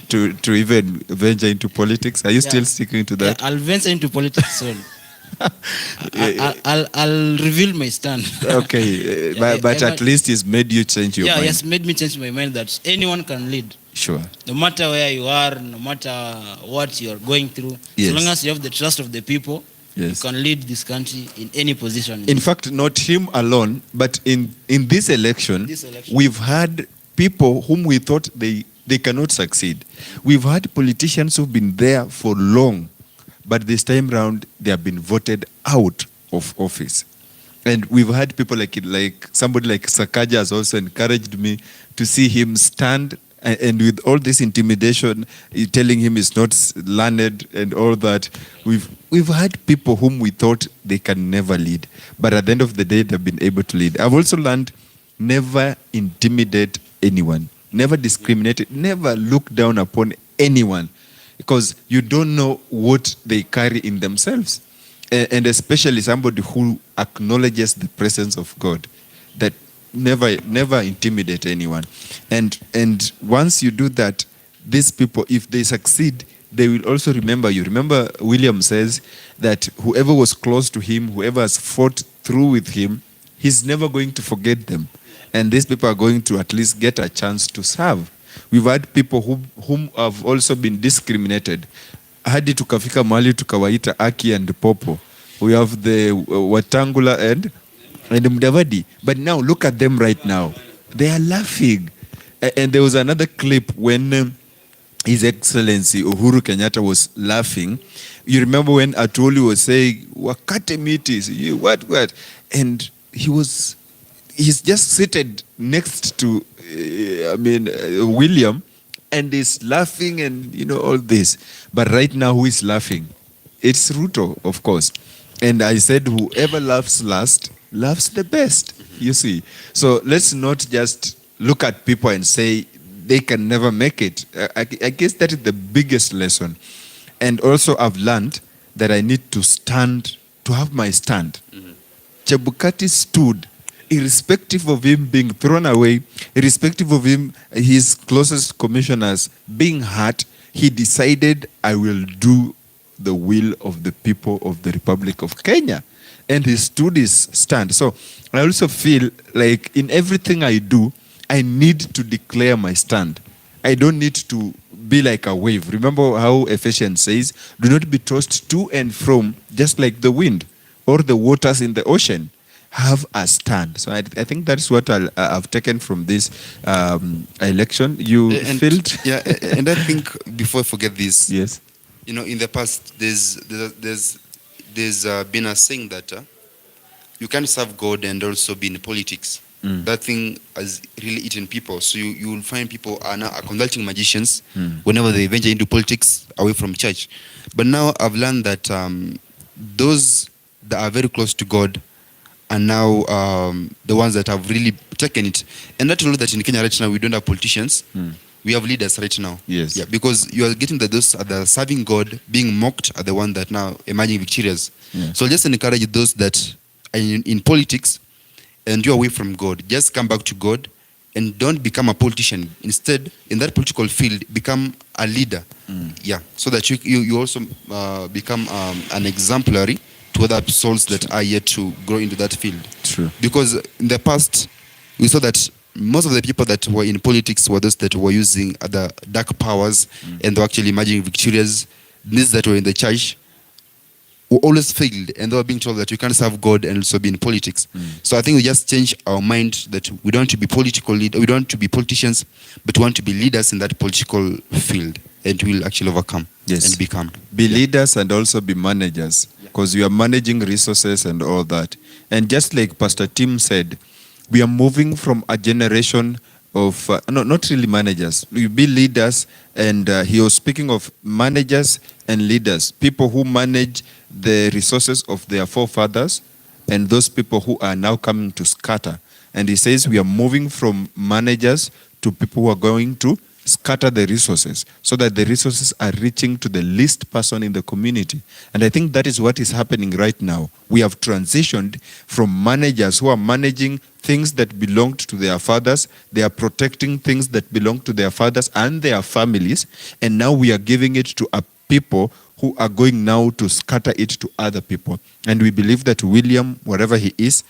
to even venture into politics. Are you still sticking to that? Yeah, I'll venture into politics soon. I'll reveal my stand. Okay, but at least he's made you change your mind. Yeah, yes, made me change my mind that anyone can lead. Sure. No matter where you are, no matter what you're going through, Yes. so long as you have the trust of the people, Yes. you can lead this country in any position. In fact, not him alone, but in this election, we've had people whom we thought they cannot succeed. We've had politicians who've been there for long, but this time round, they have been voted out of office. And we've had people like somebody like Sakaja has also encouraged me to see him stand, and with all this intimidation, telling him he's not learned and all that, we've had people whom we thought they can never lead, but at the end of the day, they've been able to lead. I've also learned never intimidate anyone, never discriminate, never look down upon anyone, because you don't know what they carry in themselves, and especially somebody who acknowledges the presence of God, that never intimidate anyone. And once you do that, these people, if they succeed, they will also remember you. Remember, William says that whoever was close to him, whoever has fought through with him, he's never going to forget them. And these people are going to at least get a chance to serve. We've had people whom have also been discriminated. Hadi tukafika mahali tukawaita Aki and Popo. We have the Watangula and Mudavadi. But now look at them right now. They are laughing. And there was another clip when His Excellency Uhuru Kenyatta was laughing. You remember when Atuli was saying, Wakate mitis, what? And he's just seated next to, William, and is laughing and, all this. But right now, who is laughing? It's Ruto, of course. And I said, whoever laughs last, laughs the best, you see. So let's not just look at people and say they can never make it. I guess that is the biggest lesson. And also I've learned that I need to have my stand. Chebukati stood, irrespective of him being thrown away, irrespective of his closest commissioners being hurt, he decided, I will do the will of the people of the Republic of Kenya. And he stood his stand. So I also feel like in everything I do, I need to declare my stand. I don't need to be like a wave. Remember how Ephesians says, do not be tossed to and from, just like the wind or the waters in the ocean. Have a stand. So I think that's what I've taken from this election. You felt? Yeah, and I think before I forget this, yes. In the past, there's been a saying that you can't serve God and also be in politics. That thing has really eaten people. So you will find people are now consulting magicians whenever they venture into politics away from church. But now I've learned that those that are very close to God are now the ones that have really taken it. And not only that in Kenya right now we don't have politicians. We have leaders right now. Yes. Yeah, because you are getting that those that are serving God, being mocked, are the ones that now emerging victorious. Yeah. So just encourage those that are in politics and you're away from God. Just come back to God and don't become a politician. Instead, in that political field, become a leader. Yeah, so that you also become an exemplary to other souls that are yet to grow into that field. True. Because in the past, we saw that most of the people that were in politics were those that were using other dark powers and were actually emerging victorious. These that were in the church who always failed, and they were being told that you can't serve God and also be in politics. So I think we just change our mind that we don't want to be political lead, we don't want to be politicians, but we want to be leaders in that political field, and we'll actually overcome and become. Be leaders and also be managers, because you are managing resources and all that. And just like Pastor Tim said, we are moving from a generation of, not really managers, we be leaders, and he was speaking of managers and leaders, people who manage the resources of their forefathers, and those people who are now coming to scatter. And he says we are moving from managers to people who are going to scatter the resources, so that the resources are reaching to the least person in the community. And I think that is what is happening right now. We have transitioned from managers who are managing things that belonged to their fathers. They are protecting things that belong to their fathers and their families. And now we are giving it to a people who are going now to scatter it to other people. And we believe that William, wherever he is,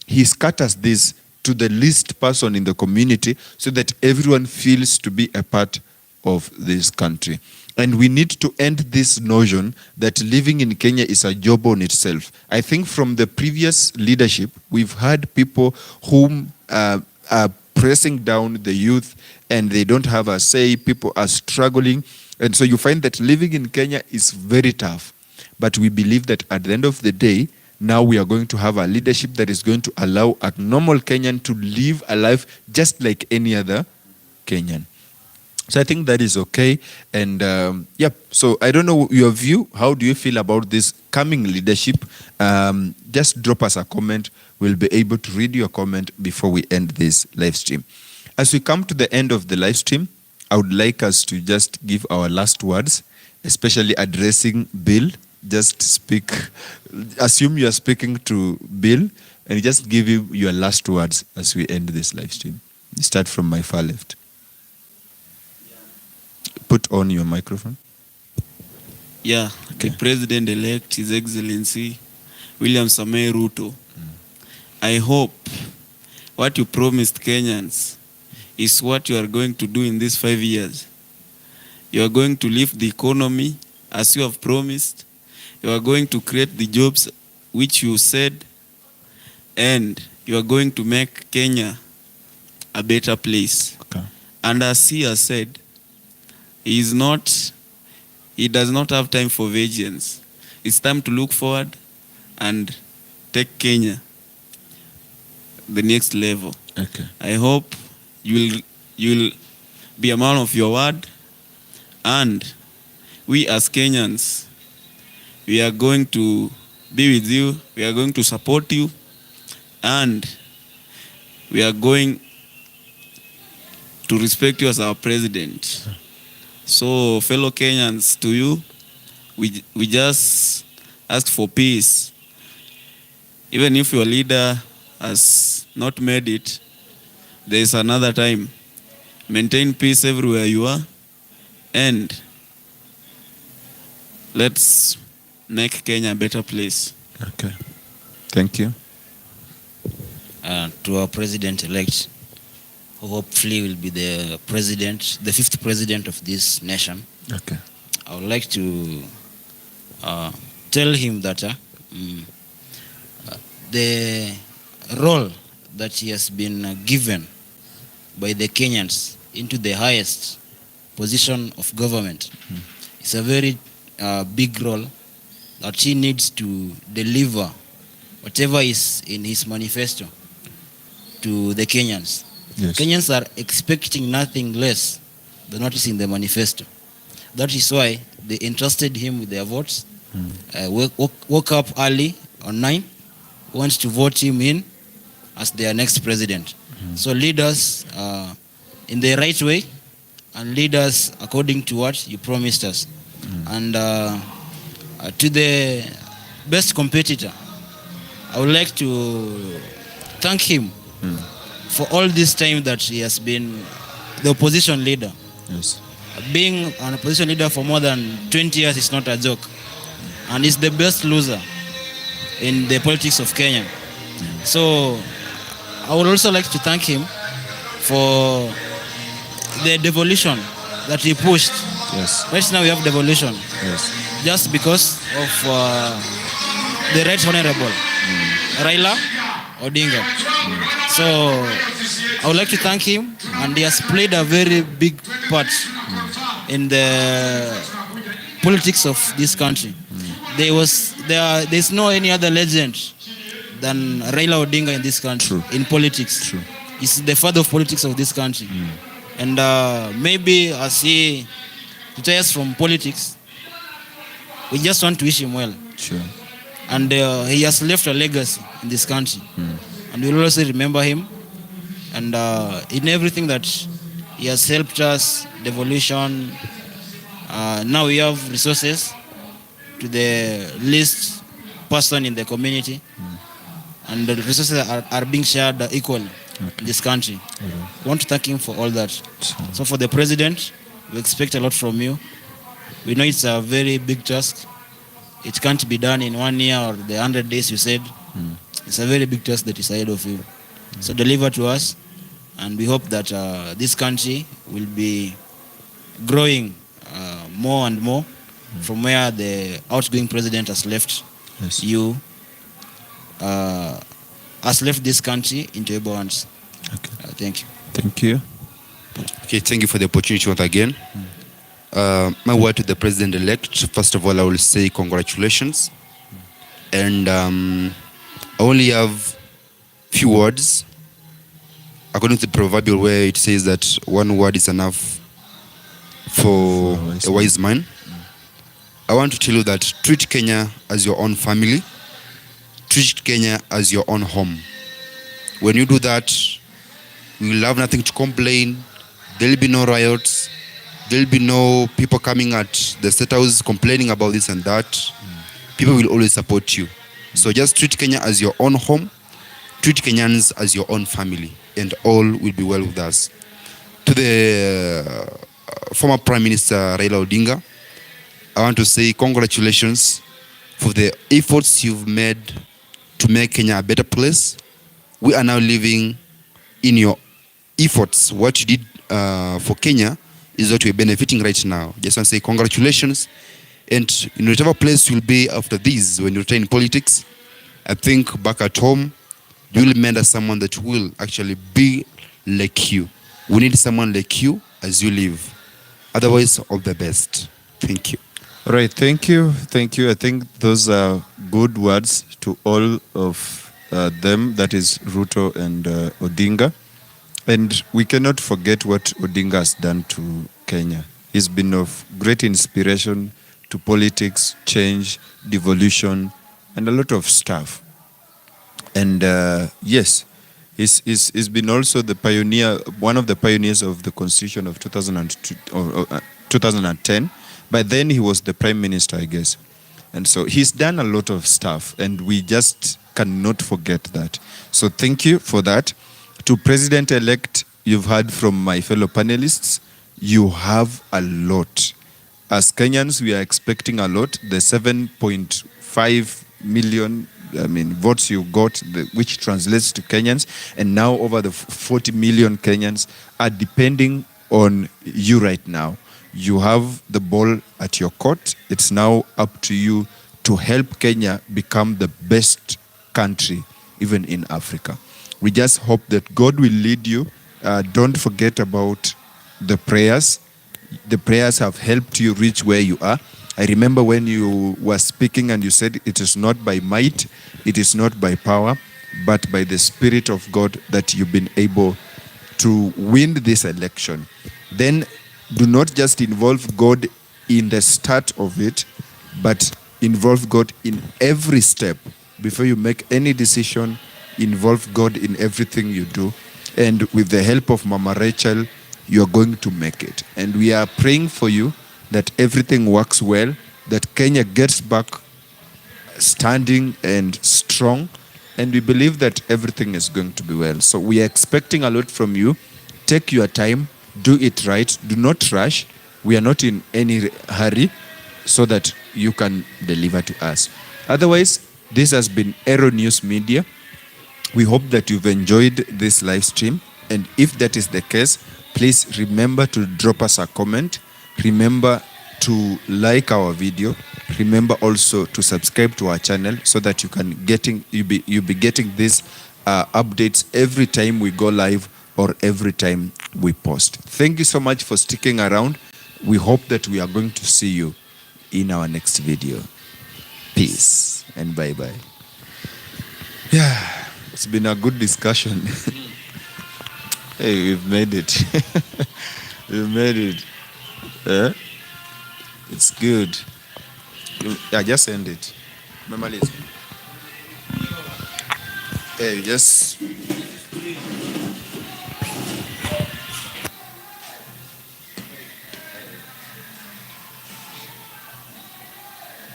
he scatters this to the least person in the community, so that everyone feels to be a part of this country. And we need to end this notion that living in Kenya is a job on itself. I think from the previous leadership, we've had people whom are pressing down the youth, and they don't have a say. People are struggling. And so you find that living in Kenya is very tough. But we believe that at the end of the day, now we are going to have a leadership that is going to allow a normal Kenyan to live a life just like any other Kenyan. So I think that is okay. And so I don't know your view. How do you feel about this coming leadership? Just drop us a comment. We'll be able to read your comment before we end this live stream. As we come to the end of the live stream, I would like us to just give our last words, especially addressing Bill. Just speak, assume you are speaking to Bill, and just give him your last words as we end this live stream. Start from my far left. Put on your microphone. Yeah, okay. The President-elect, His Excellency William Samoei Ruto. I hope what you promised Kenyans is what you are going to do in these 5 years. You are going to lift the economy as you have promised. You are going to create the jobs which you said, and you are going to make Kenya a better place. Okay. And as he has said, he does not have time for vengeance. It's time to look forward and take Kenya the next level. Okay. I hope you'll be a man of your word, and we as Kenyans, we are going to be with you, we are going to support you, and we are going to respect you as our president. So, fellow Kenyans, to you, we just ask for peace. Even if your leader has not made it, there is another time. Maintain peace everywhere you are, and let's make Kenya a better place. Okay. Thank you. To our president-elect, who hopefully will be the president, the 5th president of this nation. Okay. I would like to tell him that the role that he has been given by the Kenyans into the highest position of government is a very big role that he needs to deliver whatever is in his manifesto to the Kenyans. Yes. Kenyans are expecting nothing less than what is in the manifesto. That is why they entrusted him with their votes. Woke up early on 9, wants to vote him in as their next president. So lead us in the right way, and lead us according to what you promised us. And to the best competitor, I would like to thank him for all this time that he has been the opposition leader. Yes. Being an opposition leader for more than 20 years is not a joke. And he's the best loser in the politics of Kenya. So I would also like to thank him for the devolution that he pushed. Yes. Right now we have devolution. Yes. just because of the Right Honorable Raila Odinga. So I would like to thank him, and he has played a very big part in the politics of this country. There's no any other legend than Raila Odinga in this country. True. In politics. True. He's the father of politics of this country. And maybe as he retires from politics, we just want to wish him well. Sure. And he has left a legacy in this country. And we'll also remember him. And in everything that he has helped us, devolution, now we have resources to the least person in the community. And the resources are being shared equally in this country. We want to thank him for all that. So for the president, we expect a lot from you. We know it's a very big task. It can't be done in 1 year or the 100 days you said. It's a very big task that is ahead of you. So deliver to us, and we hope that this country will be growing more and more from where the outgoing president has left Yes. you, has left this country into able hands. Okay. Thank you. Thank you. Okay, thank you for the opportunity once again. My word to the president-elect, first of all, I will say congratulations. And I only have few words. According to the proverbial way, it says that one word is enough for a wise man. I want to tell you that treat Kenya as your own family. Treat Kenya as your own home. When you do that, you will have nothing to complain. There will be no riots. There will be no people coming at the State House complaining about this and that. People will always support you. So just treat Kenya as your own home. Treat Kenyans as your own family, and all will be well with us. To the former Prime Minister Raila Odinga, I want to say congratulations for the efforts you've made to make Kenya a better place. We are now living in your efforts. What you did for Kenya is what we're benefiting right now. Just want to say congratulations. And in whatever place you'll be after this, when you return in politics, I think back at home, you will remember someone that will actually be like you. We need someone like you as you live. Otherwise, all the best. Thank you. All right, thank you. Thank you. I think those are good words to all of them, that is Ruto and Odinga. And we cannot forget what Odinga has done to Kenya. He's been of great inspiration to politics, change, devolution, and a lot of stuff. And yes, he's been also the pioneer, one of the pioneers of the Constitution of 2010. By then, he was the Prime Minister, I guess. And so he's done a lot of stuff, and we just cannot forget that. So thank you for that. To President-elect, you've heard from my fellow panelists, you have a lot. As Kenyans, we are expecting a lot. The 7.5 million votes you got, which translates to Kenyans, and now over the 40 million Kenyans are depending on you right now. You have the ball at your court. It's now up to you to help Kenya become the best country, even in Africa. We just hope that God will lead you. Don't forget about the prayers. The prayers have helped you reach where you are. I remember when you were speaking and you said it is not by might, it is not by power, but by the Spirit of God that you've been able to win this election. Then do not just involve God in the start of it, but involve God in every step. Before you make any decision, involve God in everything you do. And with the help of Mama Rachel, you are going to make it. And we are praying for you that everything works well, that Kenya gets back standing and strong. And we believe that everything is going to be well. So we are expecting a lot from you. Take your time, do it right, do not rush. We are not in any hurry, so that you can deliver to us. Otherwise, this has been eronews Media. We hope that you've enjoyed this live stream. And if that is the case, please remember to drop us a comment. Remember to like our video. remember also to subscribe to our channel so that you'll be getting these updates every time we go live or every time we post. Thank you so much for sticking around. We hope that we are going to see you in our next video. Peace and bye-bye. Yeah, it's been a good discussion. Hey, we've made it. We've made it. Eh? It's good. Yeah, just end it. Remember this. Hey, just